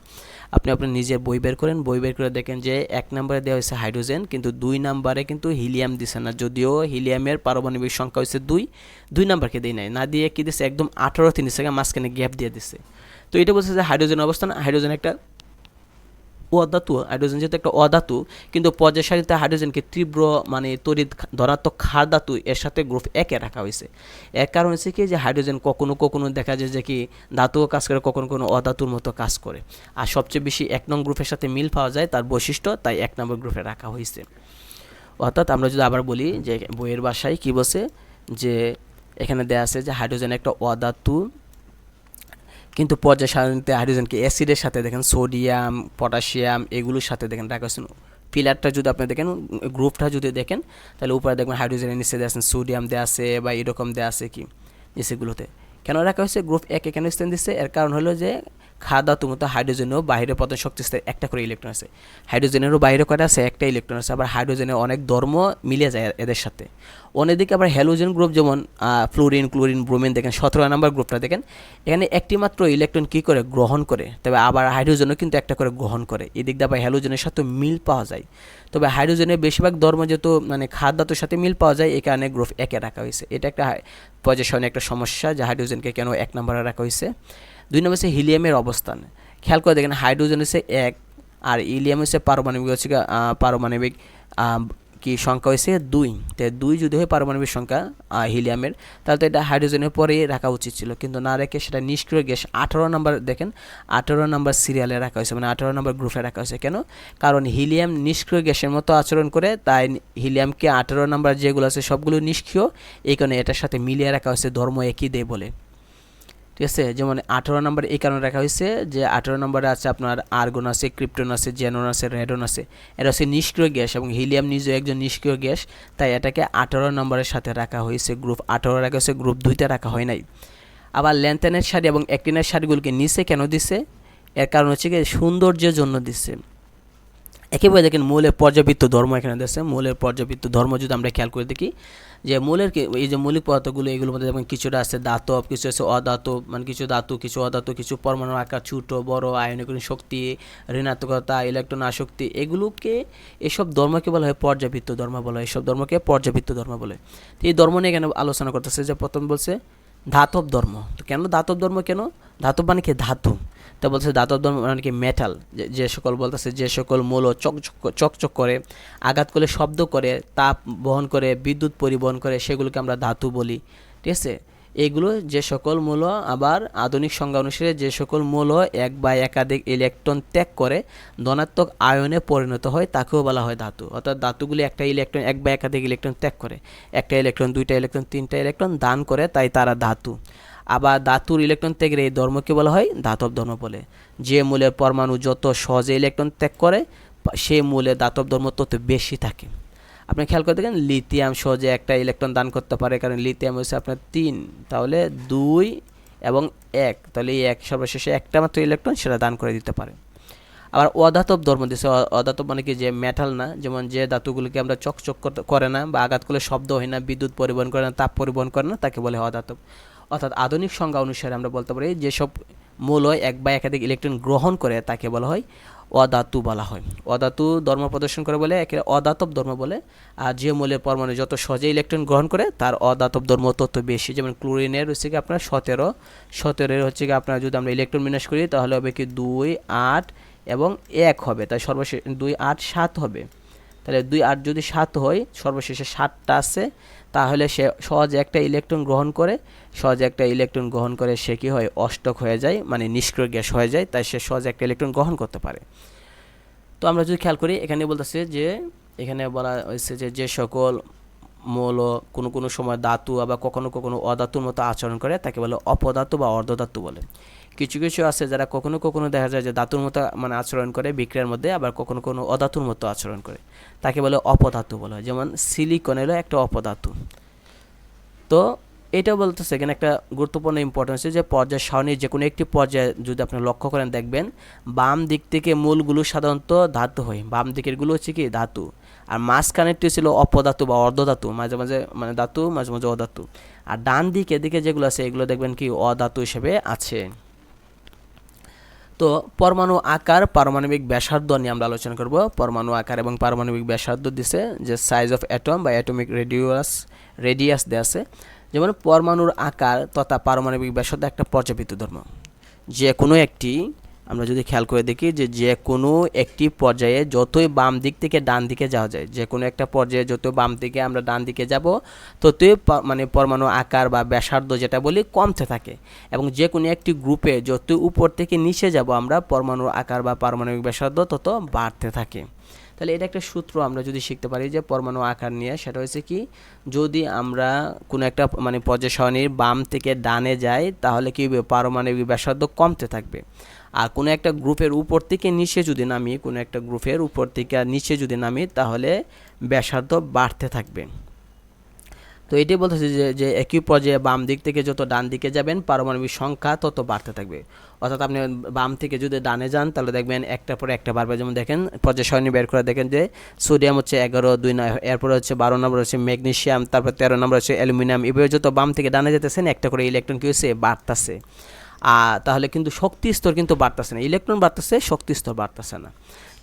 আপনি আপনার নিজের বই বের করেন, বই বের করে দেখেন যে 1 নম্বরে দেওয়া হয়েছে হাইড্রোজেন, কিন্তু 2 নম্বরে কিন্তু হিলিয়াম দিছে না, যদিও হিলিয়ামের পারমাণবিক সংখ্যা হচ্ছে 2 নম্বরকে দেয় নাই, না দিয়ে কি দিচ্ছে একদম 18 তিন সেকেন্ড মাঝখানে গ্যাপ দিয়ে দিচ্ছে। তো এটা বলছে যে হাইড্রোজেন অবস্থান, হাইড্রোজেন একটা অধাতু, হাইড্রোজেন যেহেতু একটা অধাতু, কিন্তু পর্যায় সারিতে হাইড্রোজেনকে তীব্র মানে তড়িৎ ধনাত্মক ক্ষার ধাতু এর সাথে গ্রুপ একে রাখা হয়েছে। এর কারণ হচ্ছে কি যে হাইড্রোজেন কখনো কখনো দেখা যায় যে কি ধাতুও কাজ করে, কখনো কোনো অধাতুর মতো কাজ করে। আর সবচেয়ে বেশি 1 নং গ্রুপের সাথে মিল পাওয়া যায় তার বৈশিষ্ট্য, তাই 1 নম্বর গ্রুপে রাখা হয়েছে। অর্থাৎ আমরা যদি আবার বলি যে বইয়ের ভাষায় কি বলছে, যে এখানে দেয়া আছে যে হাইড্রোজেন একটা অধাতু, কিন্তু পর্যায় সারণীতে হাইড্রোজেনকে অ্যাসিডের সাথে দেখেন সোডিয়াম, পটাশিয়াম এগুলোর সাথে দেখেন রাখা হয়েছে। পিলারটা যদি আপনি দেখেন, গ্রুপটা যদি দেখেন, তাহলে উপরে দেখবেন হাইড্রোজেনের নিচে দেওয়া আছে সোডিয়াম দেওয়া আছে বা এরকম দেওয়া আছে কি নিচেগুলোতে। কেন রাখা হয়েছে গ্রুপ একে কেন স্থান দিচ্ছে? এর কারণ হলো যে খাদ্য মতো হাইড্রোজেনও বাইরে প্রধান শক্তি স্তরে একটা করে ইলেকট্রন আছে, হাইড্রোজেনেরও বাইরে কয়টা আছে? একটা ইলেকট্রন আছে। আবার হাইড্রোজেনের অনেক ধর্ম মিলে যায় এদের সাথে। অন্যদিকে আবার হ্যালোজেন গ্রুপ যেমন ফ্লোরিন, ক্লোরিন, ব্রোমিন দেখেন 17 নম্বর গ্রুপটা দেখেন, এখানে একটি মাত্র ইলেকট্রন কী করে গ্রহণ করে, তবে আবার হাইড্রোজেনও কিন্তু একটা করে গ্রহণ করে। এদিক দিয়ে আবার হ্যালোজেনের সাথে মিল পাওয়া যায়। তবে হাইড্রোজেনের বেশিরভাগ ধর্ম যেহেতু মানে খাদ্যের সাথে মিল পাওয়া যায়, এই কারণে গ্রুপ একে রাখা হয়েছে। এটা একটা পর্যায় সারণীর একটা সমস্যা যে হাইড্রোজেনকে কেন 1 নম্বরে রাখা হয়েছে। 2 নম্বর হচ্ছে হিলিয়ামের অবস্থান। খেয়াল করে দেখেন হাইড্রোজেন হচ্ছে 1 আর হিলিয়াম হচ্ছে পারমাণবিক হচ্ছে পারমাণবিক কি সংখ্যা হয়েছে 2। তো 2 যদি হয় পারমাণবিক সংখ্যা হিলিয়ামের, তাহলে তো এটা হাইড্রোজেনের পরে রাখা উচিত ছিল, কিন্তু না রেখে সেটা নিষ্ক্রিয় গ্যাস 18 নম্বর দেখেন 18 নম্বর সিরিয়ালে রাখা হয়েছে, মানে 18 নম্বর গ্রুপে রাখা হয়েছে। কেন? কারণ হিলিয়াম নিষ্ক্রিয় গ্যাসের মতো আচরণ করে, তাই হিলিয়ামকে 18 নম্বর যেগুলো আছে সবগুলো নিষ্ক্রিয়, এই কারণে এটার সাথে মিলিয়ে রাখা হয়েছে, ধর্ম একই দেয় বলে। ঠিক আছে, যেমন 18 নম্বর এই কারণে রাখা হয়েছে যে 18 নম্বরে আছে আপনার আর্গন আছে, ক্রিপ্টন আছে, জেনন আছে, রেডন আছে। এটা হচ্ছে নিষ্ক্রিয় গ্যাস এবং হিলিয়াম নিজেও একজন নিষ্ক্রিয় গ্যাস, তাই এটাকে 18 নম্বরের সাথে রাখা হয়েছে। গ্রুপ 18 রাখা হয়েছে, গ্রুপ 2তে রাখা হয় নাই। আবার ল্যান্থেনের সারি এবং অ্যাক্টিনের সারিগুলোকে নিচে কেন দিছে? এর কারণ হচ্ছে কি সৌন্দর্যের জন্য দিছে। একেবারে দেখেন মৌলের পর্যাবৃত্ত ধর্ম এখানে দিয়েছে। মৌলের পর্যাবৃত্ত ধর্ম যদি আমরা খেয়াল করে দেখি, যে মৌলের এই যে মৌলিক পদার্থগুলো এগুলোর মধ্যে যেমন কিছুটা আছে ধাতব, কিছু আছে অধাতব, মানে কিছু ধাতু, কিছু অধাতু, কিছু পরমাণুর আকার ছোট বড়, আয়নীকরণ শক্তি, ঋণাত্মকতা, ইলেকট্রন আসক্তি, এগুলোকে এসব ধর্মকে বলা হয় পর্যাবৃত্ত ধর্ম বলা হয়। এসব ধর্মকে পর্যাবৃত্ত ধর্ম বলে। তো এই ধর্ম নিয়ে এখানে আলোচনা করতেছে যে প্রথম বলছে ধাতব ধর্ম। তো কেন ধাতব ধর্ম? কেন ধাতব মানে কি? ধাতু। তা বলছে ধাতব ধর্ম মানে কি মেটাল, যে সকল বলতেছে যে সকল মৌল চকচক করে, আঘাত করলে শব্দ করে, তাপ বহন করে, বিদ্যুৎ পরিবহন করে, সেগুলোকে আমরা ধাতু বলি। ঠিক আছে, এগুলো যে সকল মৌল, আবার আধুনিক সংজ্ঞা অনুসারে যে সকল মৌল এক বা একাধিক ইলেকট্রন ত্যাগ করে ধনাত্মক আয়নে পরিণত হয় তাকেও বলা হয় ধাতু। অর্থাৎ ধাতুগুলি একটা ইলেকট্রন এক বা একাধিক ইলেকট্রন ত্যাগ করে, একটা ইলেকট্রন, দুইটা ইলেকট্রন, তিনটা ইলেকট্রন দান করে, তাই তারা ধাতু। আবার ধাতুর ইলেকট্রন ত্যাগের এই ধর্মকে বলা হয় ধাতব ধর্ম বলে। যে মূলের পরমাণু যত সহজে ইলেকট্রন ত্যাগ করে সেই মূলে ধাতব ধর্ম তত বেশি থাকে। আপনি খেয়াল করে দেখেন লিথিয়াম সহজে একটা ইলেকট্রন দান করতে পারে, কারণ লিথিয়াম হচ্ছে আপনার 3, তাহলে 2 এবং 1, তাহলে এই 1 সর্বশেষে একটা মাত্র ইলেকট্রন সেটা দান করে দিতে পারে। আবার অধাতব ধর্ম দিচ্ছে। অধাতব মানে কি? যে মেটাল না, যেমন যে ধাতুগুলিকে আমরা চকচক করে না বা আঘাত করলে শব্দ হয় না, বিদ্যুৎ পরিবহন করে না, তাপ পরিবহন করে না, তাকে বলে অধাতব। অর্থাৎ আধুনিক সংজ্ঞা অনুসারে আমরা বলতে পারি যেসব মৌল এক বা একাধিক ইলেকট্রন গ্রহণ করে তাকে বলা হয় অধাতু বলা হয়। অধাতু ধর্ম প্রদর্শন করে বলে একে অধাতব ধর্ম বলে। আর যে মৌলের পরমাণু যত সহজে ইলেকট্রন গ্রহণ করে তার অধাতব ধর্ম তত বেশি। যেমন ক্লোরিনের হচ্ছে কি আপনার 17 হচ্ছে কি আপনার যদি আমরা ইলেকট্রন বিন্যাস করি তাহলে হবে কি 2, 8 এবং 1 হবে, তাই সর্বশেষ 2, 8, 7 হবে। তাহলে 2, 8 যদি 7 হয়, সর্বশেষে 7টা আছে, তাহলে সে সহজে একটা ইলেকট্রন গ্রহণ করে, সে কি হয়? অষ্টক হয়ে যায়, মানে নিষ্ক্রিয় গ্যাস হয়ে যায়, তাই সে সহজে একটা ইলেকট্রন গ্রহণ করতে পারে। তো আমরা যদি খেয়াল করি এখানে বলতেছে যে এখানে বলা হয়েছে যে সকল মৌল কোনো সময় ধাতু আবার কখনো কখনো অধাতুর মতো আচরণ করে তাকে বলে অপধাতু বা অর্ধধাতু বলে। কিছু আছে যারা কখনো দেখা যায় যে ধাতুর মতো মানে আচরণ করে বিক্রিয়ার মধ্যে, আবার কখনো অধাতুর মতো আচরণ করে, তাকে বলে অপধাতু বলা হয়। যেমন সিলিকন হলো একটা অপধাতু। তো এটা বলতেছে এখানে একটা গুরুত্বপূর্ণ ইম্পর্টেন্স যে পর্যায় সারণীর যে কোনো একটি পর্যায়ে যদি আপনি লক্ষ্য করেন দেখবেন বাম দিক থেকে মূলগুলো সাধারণত ধাতু হয়, বাম দিকেরগুলো হচ্ছে কি ধাতু, আর মাঝখানেরটি ছিল অপধাতু বা অর্ধধাতু, মাঝে মাঝে মানে ধাতু, মাঝে মাঝে অধাতু। আর ডান দিকে এদিকে যেগুলো আছে এগুলো দেখবেন কি অধাতু হিসেবে আছে। তো পরমাণু আকার, পারমাণবিক ব্যাসার্ধ নিয়ে আমরা আলোচনা করব। পরমাণু আকার এবং পারমাণবিক ব্যাসার্ধ দিছে যে সাইজ অফ অ্যাটম বা অ্যাটমিক রেডিয়াস দেওয়া আছে। যেমন পরমাণুর আকার তথা পারমাণবিক ব্যাসার্ধ একটা পর্যাবৃত্ত ধর্ম। যে কোনো একটি আমরা যদি খেয়াল করে দেখি যে যে কোনো একটি পর্যায়ে যতই বাম দিক থেকে ডান দিকে যাওয়া যায়, যে কোনো একটা পর্যায়ে যত বাম দিকে আমরা ডান দিকে যাব ততই মানে পরমাণু আকার বা ব্যাসার্ধ যেটা বলি কমতে থাকে, এবং যে কোনো একটি গ্রুপে যত উপর থেকে নিচে যাব আমরা পরমাণুর আকার বা পারমাণবিক ব্যাসার্ধ তত বাড়তে থাকে। তাহলে এটা একটা সূত্র আমরা যদি শিখতে পারি যে পরমাণু আকার নিয়ে, সেটা হচ্ছে কি, যদি আমরা কোনো একটা মানে পর্যায় সারণীর বাম থেকে ডানে যাই তাহলে কি পারমাণবিক ব্যাসার্ধ কমতে থাকবে, আর কোনো একটা গ্রুপের উপর থেকে নিচে যদি নামি, কোনো একটা গ্রুপের উপর থেকে নিচে যদি নামি তাহলে ব্যাসার্ধ বাড়তে থাকবে। তো এটাই বলতেছে যে একই পর্যায়ে বাম দিক থেকে যত ডান দিকে যাবেন পারমাণবিক সংখ্যা তত বাড়তে থাকবে। অর্থাৎ আপনি বাম থেকে যদি ডানে যান তাহলে দেখবেন একটার পরে একটা বাড়বে। যেমন দেখেন পর্যায় সারণী বের করে দেখেন যে সোডিয়াম হচ্ছে 11, 2, এরপরে হচ্ছে 12 নম্বর হচ্ছে ম্যাগনেসিয়াম, তারপর 13 নম্বর হচ্ছে অ্যালুমিনিয়াম। এভাবে যত বাম থেকে ডানে যেতেছেন একটা করে ইলেকট্রন কী হচ্ছে বাড়তেছে। তাহলে কিন্তু শক্তি স্তর কিন্তু বাড়তেছে না, ইলেকট্রন বাড়তেছে, শক্তি স্তর বাড়তেছে না।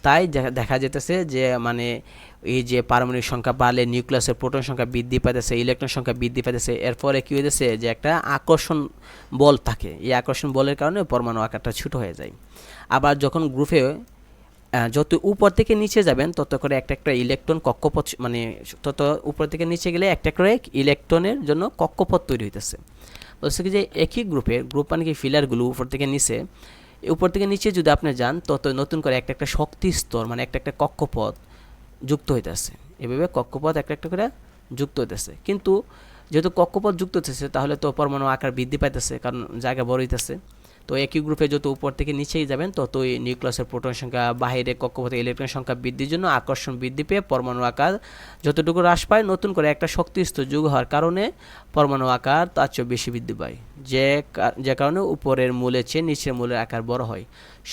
তাই দেখা যেতেছে যে মানে এই যে পারমাণবিক সংখ্যা বাড়লে নিউক্লিয়াসের প্রোটন সংখ্যা বৃদ্ধি পাইতেছে, ইলেকট্রন সংখ্যা বৃদ্ধি পাইতেছে। এরপরে কী হইতেছে যে একটা আকর্ষণ বল থাকে, এই আকর্ষণ বলের কারণে পরমাণু আকারটা ছোটো হয়ে যায়। আবার যখন গ্রুপে যত উপর থেকে নিচে যাবেন তত করে একটা একটা ইলেকট্রন কক্ষপথ, মানে তত উপর থেকে নিচে গেলে একটা করে ইলেকট্রনের জন্য কক্ষপথ তৈরি হইতেছে। বলছে কি যে একই গ্রুপ মানে কি ফিলারগুলো উপর থেকে নিচে, উপর থেকে নিচে যদি আপনি যান তত নতুন করে একটা একটা শক্তি স্তর মানে একটা একটা কক্ষপথ যুক্ত হইতেছে। এভাবে কক্ষপথ একটা একটা করে যুক্ত হইতেছে। কিন্তু যেহেতু কক্ষপথ যুক্ত হইতেছে তাহলে তো পরমাণু আকার বৃদ্ধি পাইতেছে, কারণ জায়গা বড় হইতেছে। তো একই গ্রুপে যত উপর থেকে নিচেই যাবেন ততই নিউক্লিয়াসের প্রোটন সংখ্যা, বাহিরে কক্ষপথে ইলেকট্রন সংখ্যা বৃদ্ধির জন্য আকর্ষণ বৃদ্ধি পেয়ে পরমাণু আকার যতটুকু হ্রাস পায়, নতুন করে একটা শক্তি স্তর যোগ হওয়ার কারণে পরমাণু আকার তার চেয়ে বেশি বৃদ্ধি পায়, যে কারণে উপরের মূলের চেয়ে নিচের মূলের আকার বড় হয়।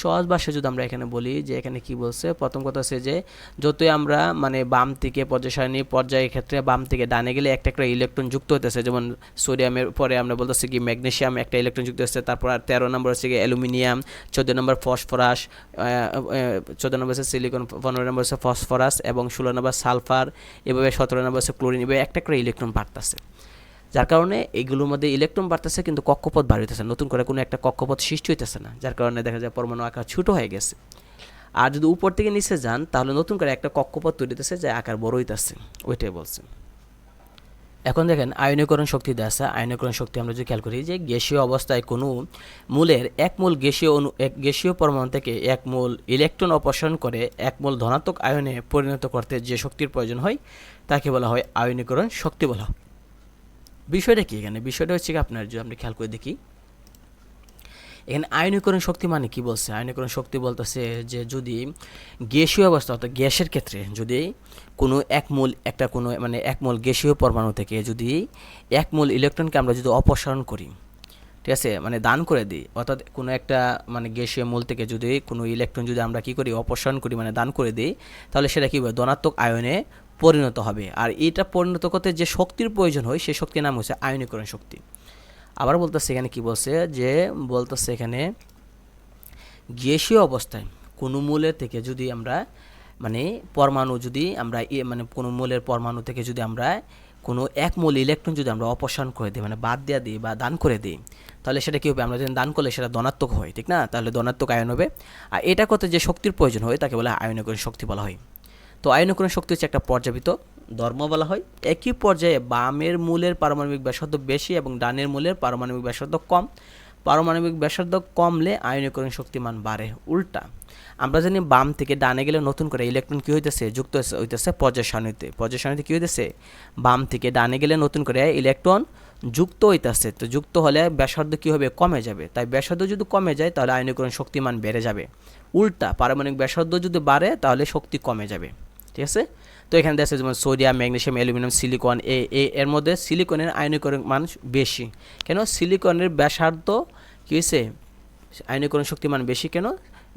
সহজ ভাষায় যদি আমরা এখানে বলি যে এখানে কি বলছে, প্রথম কথা হচ্ছে যে যতই আমরা মানে বাম থেকে পর্যায় সারণী পর্যায়ের ক্ষেত্রে বাম থেকে ডানে গেলে একটা একটা ইলেকট্রন যুক্ত হতেছে। যেমন সোডিয়ামের পরে আমরা বলতেছি কি ম্যাগনেসিয়াম একটা ইলেকট্রন যুক্ত হচ্ছে, তারপর 13 নম্বর হচ্ছে কি অ্যালুমিনিয়াম, 14 নম্বর ফসফরাস, 14 নম্বর হচ্ছে সিলিকন, 15 নম্বর হচ্ছে ফসফরাস এবং 16 নম্বর সালফার, এভাবে 17 নম্বর হচ্ছে ক্লোরিন। এভাবে একটা করে ইলেকট্রন বাড়তেছে, যার কারণে এইগুলোর মধ্যে ইলেকট্রন বাড়তেছে কিন্তু কক্ষপথ বাড়ি হইতেছে, নতুন করে কোনো একটা কক্ষপথ সৃষ্টি হইতেছে না, যার কারণে দেখা যায় পরমাণু আকার ছোটো হয়ে গেছে। আর যদি উপর থেকে নিচে যান তাহলে নতুন করে একটা কক্ষপথ তৈরি হইতেছে, যে আকার বড় হইতেছে, ওইটাই বলছে। এখন দেখেন আয়নীকরণ শক্তি দেওয়া আছে। আয়নীকরণ শক্তি আমরা যদি খেয়াল করি যে গ্যাসীয় অবস্থায় কোনো মূলের এক মোল গ্যাসীয় পরমাণু থেকে এক মোল ইলেকট্রন অপসারণ করে এক মোল ধনাত্মক আয়নে পরিণত করতে যে শক্তির প্রয়োজন হয় তাকে বলা হয় আয়নীকরণ শক্তি বলা হয়। বিষয়টা কি এখানে? বিষয়টা হচ্ছে কি আপনার যদি আমরা খেয়াল করে দেখি, এখানে আয়নীকরণ শক্তি মানে কি বলছে? আয়নীকরণ শক্তি বলতেছে যে যদি গ্যাসীয় অবস্থা অর্থাৎ গ্যাসের ক্ষেত্রে যদি কোনো এক মোল গ্যাসীয় পরমাণু থেকে যদি এক মোল ইলেকট্রনকে আমরা যদি অপসারণ করি, ঠিক আছে, মানে দান করে দিই, অর্থাৎ কোনো একটা মানে গ্যাসীয় মূল থেকে যদি কোনো ইলেকট্রন যদি আমরা কি করি অপসারণ করি মানে দান করে দিই, তাহলে সেটা কী হবে ধনাত্মক আয়নে পরিণত হবে। আর এটা পরিণত করতে যে শক্তির প্রয়োজন হয় সেই শক্তির নাম হচ্ছে আয়নীকরণ শক্তি। আবার বলতেছে এখানে কি বলছে, যে বলতেছে এখানে গ্যাসীয় অবস্থায় কোনো মূলের থেকে যদি আমরা মানে পরমাণু যদি আমরা মানে কোনো মূলের পরমাণু থেকে যদি আমরা কোনো এক মোল ইলেকট্রন যদি আমরা অপসারণ করে দিই মানে বাদ দেওয়া দিই বা দান করে দিই, তাহলে সেটা কী হবে, আমরা যদি দান করলে সেটা ধনাত্মক হয়, ঠিক না? তাহলে ধনাত্মক আয়ন হবে। আর এটা করতে যে শক্তির প্রয়োজন হয় তাকে বলে আয়নীকরণ শক্তি বলা হয়। তো আয়নীকরণ শক্তি হচ্ছে একটা পর্যাবৃত্ত ধর্ম বলা হয়। একই পর্যায়ে বামের মূলের পারমাণবিক ব্যাসার্ধ বেশি এবং ডানের মূলের পারমাণবিক ব্যাসার্ধ কম। পারমাণবিক ব্যাসার্ধ কমলে আয়নীকরণ শক্তিমান বাড়ে। উল্টা আমরা জানি বাম থেকে ডানে গেলে নতুন করে ইলেকট্রন কী হইতেছে যুক্ত হইতেছে পর্যায় সারণীতে। পর্যায় সারণীতে কী হইতেছে, বাম থেকে ডানে গেলে নতুন করে ইলেকট্রন যুক্ত হইতেছে। তো যুক্ত হলে ব্যাসার্ধ কী হবে, কমে যাবে। তাই ব্যাসার্ধ যদি কমে যায় তাহলে আয়নীকরণ শক্তিমান বেড়ে যাবে। উল্টা পারমাণবিক ব্যাসার্ধ যদি বাড়ে তাহলে শক্তি কমে যাবে, ঠিক আছে? তো এখানে দেখা যেমন সোডিয়াম, ম্যাগনেসিয়াম, অ্যালুমিনিয়াম, সিলিকন, এর মধ্যে সিলিকনের আয়নীকরণ মান বেশি। কেন? সিলিকনের ব্যাসার্ধ কী হয়েছে, আয়নীকরণ শক্তি মান বেশি কেন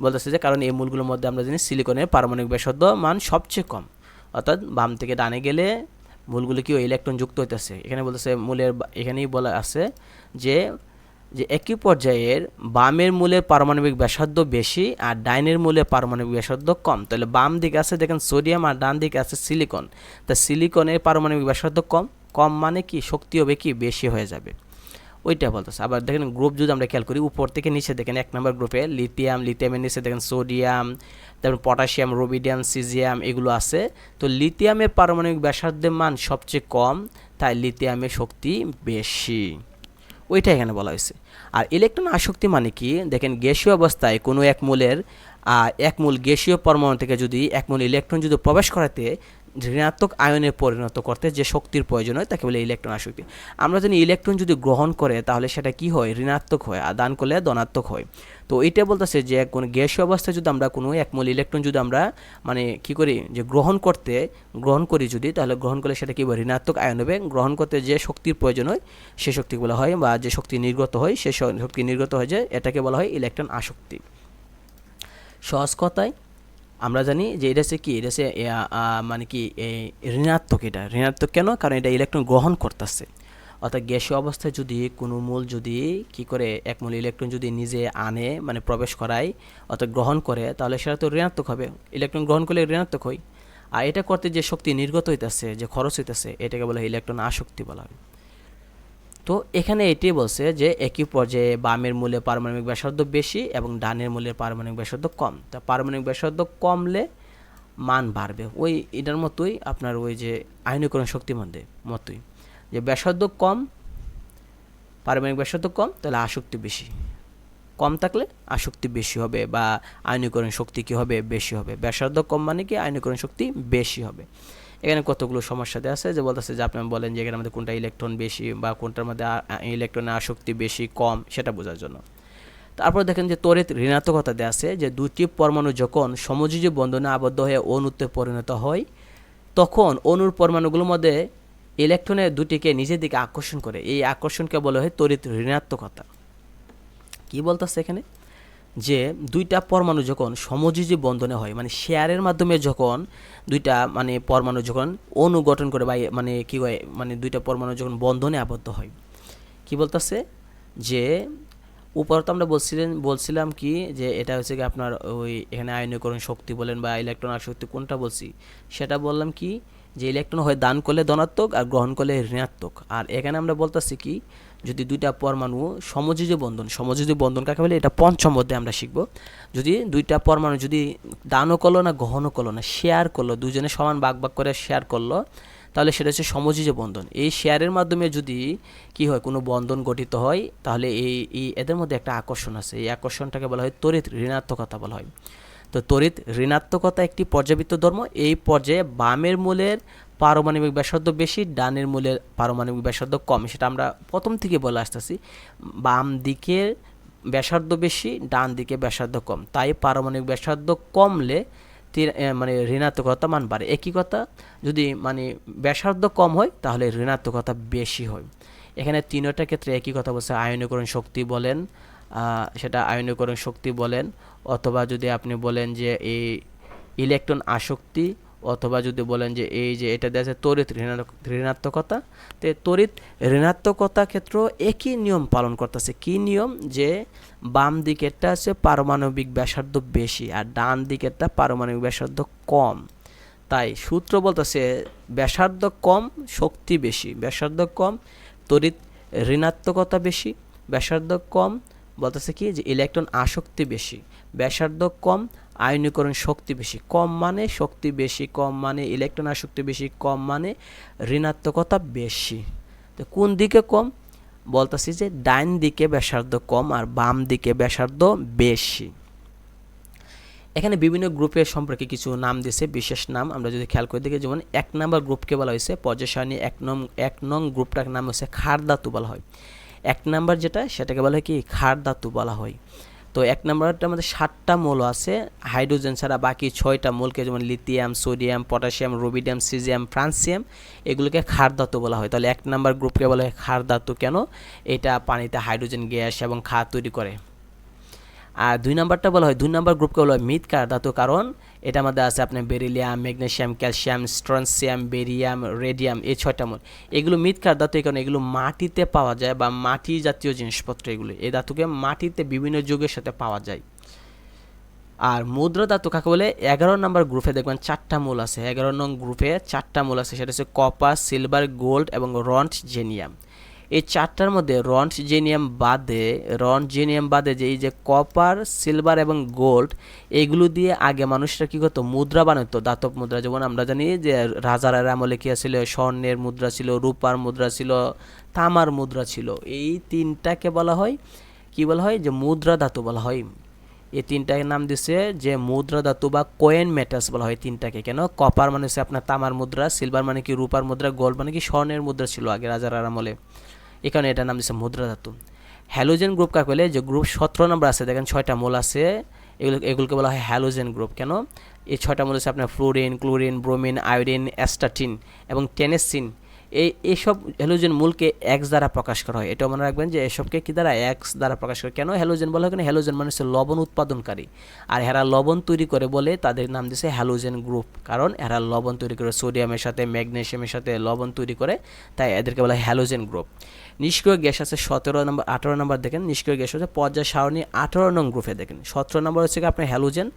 বলতেছে, যে কারণ এই মূলগুলোর মধ্যে আমরা জানি সিলিকনের পারমাণবিক ব্যাসার্ধ মান সবচেয়ে কম। অর্থাৎ বাম থেকে ডানে গেলে মূলগুলো কি ইলেকট্রন যুক্ত হইতেছে। এখানে বলতেছে মূলের এখানেই বলা আছে যে একই পর্যায়ের বামের মূলের পারমাণবিক ব্যাসার্ধ বেশি আর ডাইনের মূলের পারমাণবিক ব্যাসার্ধ কম। তাহলে বাম দিকে আছে দেখেন সোডিয়াম আর ডান দিকে আছে সিলিকন। তা সিলিকনের পারমাণবিক ব্যাসার্ধ কম, কম মানে কি শক্তি হবে কি বেশি হয়ে যাবে। ওইটা বলতেছে। আবার দেখেন গ্রুপ যদি আমরা খেয়াল করি, উপর থেকে নিচে দেখেন 1 নম্বর গ্রুপে লিথিয়াম, লিথিয়ামের নিচে দেখেন সোডিয়াম, তারপর পটাশিয়াম, রুবিডিয়াম, সিজিয়াম এগুলো আছে। তো লিথিয়ামের পারমাণবিক ব্যাসার্ধের মান সবচেয়ে কম, তাই লিথিয়ামের শক্তি বেশি, ওইটা এখানে বলা হয়েছে। আর ইলেকট্রন আসক্তি মানে কি, দেখেন গ্যাসীয় অবস্থায় কোনো এক মোলের এক মোল গ্যাসীয় পরমাণু থেকে যদি এক মোল ইলেকট্রন যদি প্রবেশ করাতে ঋণাত্মক আয়নে পরিণত করতে যে শক্তির প্রয়োজন হয় তাকে বলে ইলেকট্রন আসক্তি। আমরা জানি ইলেকট্রন যদি গ্রহণ করে তাহলে সেটা কি হয়, ঋণাত্মক হয়, আর দান করলে ধনাত্মক হয়। তো এইটা বলতেছে যে কোনো গ্যাসীয় অবস্থায় যদি আমরা কোনো এক মোল ইলেকট্রন যদি আমরা মানে কি করি, যে গ্রহণ করি যদি, তাহলে গ্রহণ করলে সেটা কি বলে, ঋণাত্মক আয়ন হবে। গ্রহণ করতে যে শক্তির প্রয়োজন হয় সে শক্তি বলা হয়, বা যে শক্তি নির্গত হয় সে শক্তি নির্গত হয়ে যায়, এটাকে বলা হয় ইলেকট্রন আসক্তি। সহজ কথায় আমরা জানি যে এটা হচ্ছে কি, এটা হচ্ছে মানে কি ঋণাত্মক। এটা ঋণাত্মক কেন, কারণ এটা ইলেকট্রন গ্রহণ করতেছে। অর্থাৎ গ্যাসীয় অবস্থায় যদি কোনো মূল যদি কি করে এক মূল ইলেকট্রন যদি নিজে আনে মানে প্রবেশ করায় অর্থাৎ গ্রহণ করে, তাহলে সেটা তো ঋণাত্মক হবে, ইলেকট্রন গ্রহণ করলে ঋণাত্মক হয়। আর এটা করতে যে শক্তি নির্গত হইতেছে, যে খরচ হইতেছে, এটাকে বলা হয় ইলেকট্রন আসক্তি বলা হয়। তো এখানে এটি বলছে যে একই পর্যায়ে বামের মূলে পারমাণবিক ব্যাসার্ধ বেশি এবং ডানের মূলে পারমাণবিক ব্যাসার্ধ কম। তা পারমাণবিক ব্যাসার্ধ কমলে মান বাড়বে, ওই এটার মতোই আপনার ওই যে আয়নীকরণ শক্তির মতোই, যে ব্যাসার্ধ কম, পারমাণবিক ব্যাসার্ধ কম, তাহলে আসক্তি বেশি, কম থাকলে আসক্তি বেশি হবে, বা আয়নীকরণ শক্তি কী হবে, বেশি হবে। ব্যাসার্ধ কম মানে কি, আয়নীকরণ শক্তি বেশি হবে। এখানে কতগুলো সমস্যা দেওয়া আছে, যে বলতেছে যে আপনি বলেন যে এখানে মধ্যে কোনটা ইলেকট্রন বেশি বা কোনটার মধ্যে ইলেকট্রনের আসক্তি বেশি কম, সেটা বোঝার জন্য। তারপর দেখেন যে তড়িৎ ঋণাত্মকতা দেওয়া আছে, যে দুটি পরমাণু যখন সমযোজী বন্ধনে আবদ্ধ হয়ে অণুতে পরিণত হয় তখন অণুর পরমাণুগুলোর মধ্যে ইলেকট্রনের দুটিকে নিজের দিকে আকর্ষণ করে, এই আকর্ষণকে বলা হয় তড়িৎ ঋণাত্মকতা। কি বলতেছে এখানে, যে দুইটা পরমাণু যখন সমযোজী বন্ধনে হয়, মানে শেয়ারের মাধ্যমে যখন দুইটা মানে পরমাণু যখন অণু গঠন করে, বা মানে কি হয়, মানে দুইটা পরমাণু যখন বন্ধনে আবদ্ধ হয়, কি বলতেছে যে উপর তো আমরা বলছিলাম কি, যে এটা হচ্ছে কি আপনার ওই এখানে আয়নীকরণ শক্তি বলেন বা ইলেকট্রন আসক্তি কোনটা বলছি, সেটা বললাম কি, যে ইলেকট্রন হয় দান করলে ধনাত্মক আর গ্রহণ করলে ঋণাত্মক। আর এখানে আমরা বলতেছি কি, যদি দুইটা পরমাণু সমযোজী বন্ধন কাকে বলে, এটা পঞ্চম অধ্যায়ে আমরা শিখব। যদি দুইটা পরমাণু যদি দানও করলো না গ্রহণও করলো না, শেয়ার করলো, দুজনে সমান ভাগ করে শেয়ার করলো, তাহলে সেটা হচ্ছে সমযোজী বন্ধন। এই শেয়ারের মাধ্যমে যদি কি হয়, কোনো বন্ধন গঠিত হয়, তাহলে এই এদের মধ্যে একটা আকর্ষণ আছে, এই আকর্ষণটাকে বলা হয় তড়িৎ ঋণাত্মকতা বলা হয়। তো তড়িৎ ঋণাত্মকতা একটি পর্যাবৃত্ত ধর্ম। এই পর্যায়ে বামের মূলের পারমাণবিক ব্যাসার্ধ বেশি, ডানের মূলের পারমাণবিক ব্যাসার্ধ কম, সেটা আমরা প্রথম থেকে বলে আসতেছি। বাম দিকের ব্যাসার্ধ বেশি, ডান দিকে ব্যাসার্ধ কম, তাই পারমাণবিক ব্যাসার্ধ কমলে মানে ঋণাত্মকতা মান বাড়ে। একই কথা, যদি মানে ব্যাসার্ধ কম হয় তাহলে ঋণাত্মকতা বেশি হয়। এখানে তিনটা ক্ষেত্রে একই কথা বলছে, আয়নীকরণ শক্তি বলেন, সেটা আয়নীকরণ শক্তি বলেন, অথবা যদি আপনি বলেন যে এই ইলেকট্রন আসক্তি, অথবা যদি বলেন যে এই যে এটা দেওয়া আছে তড়িৎ ঋণাত্মকতা। তো তড়িৎ ঋণাত্মকতা ক্ষেত্র একই নিয়ম পালন করতেছে। কি নিয়ম, যে বাম দিকেরটা আছে পারমাণবিক ব্যাসার্ধ বেশি আর ডান দিকেরটা পারমাণবিক ব্যাসার্ধ কম, তাই সূত্র বলতেছে ব্যাসার্ধ কম শক্তি বেশি, ব্যাসার্ধ কম তড়িৎ ঋণাত্মকতা বেশি, ব্যাসার্ধ কম বলতেছে কি, যে ইলেকট্রন আসক্তি বেশি, ব্যাসার্ধ কম আয়নীকরণ শক্তি বেশি। কম মানে শক্তি বেশি, কম মানে ইলেকট্রন আসক্তি বেশি, কম মানে ঋণাত্মকতা বেশি। তো কোন দিকে কম, বলতেছি যে ডান দিকে ব্যাসার্ধ কম আর বাম দিকে ব্যাসার্ধ বেশি। এখানে বিভিন্ন গ্রুপের সম্পর্কে কিছু নাম দিয়েছে, বিশেষ নাম আমরা যদি খেয়াল করে দেখি, যেমন 1 নম্বর গ্রুপকে বলা হয়েছে পর্যায় সারণী 1 নং গ্রুপটার নাম হচ্ছে ক্ষার ধাতু বলা হয়। 1 নম্বর যেটা, সেটাকে বলা হয় কি, ক্ষার ধাতু বলা হয়। তো 1 নম্বরটার মধ্যে 7টা মৌল আছে, হাইড্রোজেন ছাড়া বাকি 6টা মৌলকে, যেমন lithium, sodium, potassium, rubidium, caesium, francium, এগুলোকে ক্ষার ধাতু বলা হয়। তাহলে 1 নম্বর গ্রুপকে বলা হয় ক্ষার ধাতু। কেন, এটা পানিতে হাইড্রোজেন গ্যাস এবং ক্ষার তৈরি করে। আর 2 নম্বরটা বলা হয়, 2 নম্বর গ্রুপকে বলা হয় মৃৎ ক্ষার ধাতু, কারণ এটার মধ্যে আছে আপনার beryllium, magnesium, calcium, strontium, barium, radium, এই 6টা মৌল। এগুলো মৃৎ ক্ষার ধাতু, কারণ এগুলো মাটিতে পাওয়া যায়, বা মাটি জাতীয় জিনিসপত্র এগুলো, এই ধাতুকে মাটিতে বিভিন্ন যৌগের সাথে পাওয়া যায়। আর মুদ্রা ধাতু কাকে বলে, 11 নম্বর গ্রুপে দেখবেন 4টা মৌল আছে, 11 নং গ্রুপে 4টা মৌল আছে, সেটা হচ্ছে কপার, সিলভার, গোল্ড এবং রন্টজেনিয়াম। এই চারটার মধ্যে রন্টজেনিয়াম বাদে যে এই যে কপার, সিলভার এবং গোল্ড, এইগুলো দিয়ে আগে মানুষরা কী করতো, মুদ্রা বানাতো, ধাতব মুদ্রা। যেমন আমরা জানি যে রাজার আমলে কী ছিল, স্বর্ণের মুদ্রা ছিল, রূপার মুদ্রা ছিল, তামার মুদ্রা ছিল। এই তিনটাকে বলা হয় কি বলা হয়, যে মুদ্রা ধাতু বলা হয়। এই তিনটাকে নাম দিচ্ছে যে মুদ্রা ধাতু বা কয়েন মেটালস বলা হয় তিনটাকে। কেন? কপার মানে হচ্ছে আপনার তামার মুদ্রা, সিলভার মানে কি রূপার মুদ্রা, গোল্ড মানে কি স্বর্ণের মুদ্রা ছিল আগে রাজার আমলে, এখানে এটার নাম দিচ্ছে মুদ্রা ধাতু। হ্যালোজেন গ্রুপ কাকে বলে? যে গ্রুপ 17 নম্বর আছে, দেখেন 6টা মূল আছে, এগুলোকে বলা হয় হ্যালোজেন গ্রুপ। কেন? এই 6টা মূল হচ্ছে আপনার fluorine, chlorine, bromine, iodine, astatine এবং টেনেসিন। এইসব হ্যালোজেন মূলকে এক্স দ্বারা প্রকাশ করা হয়। এটাও মনে রাখবেন যে এসবকে কি দ্বারা, এক্স দ্বারা প্রকাশ করে। কেন হ্যালোজেন বলা হয়? কেন হ্যালোজেন মানে হচ্ছে লবণ উৎপাদনকারী, আর এরা লবণ তৈরি করে বলে তাদের নাম দিয়েছে হ্যালোজেন গ্রুপ। কারণ এরা লবণ তৈরি করে, সোডিয়ামের সাথে ম্যাগনেসিয়ামের সাথে লবণ তৈরি করে, তাই এদেরকে বলা হয় হ্যালোজেন গ্রুপ। নিষ্ক্রিয় গ্যাস আছে 17 নম্বর, 18 নম্বর দেখেন নিষ্ক্রিয় গ্যাস হচ্ছে পর্যায় সারণী 18 নং গ্রুপে দেখেন। 17 নম্বর হচ্ছে কি আপনার হ্যালোজেন,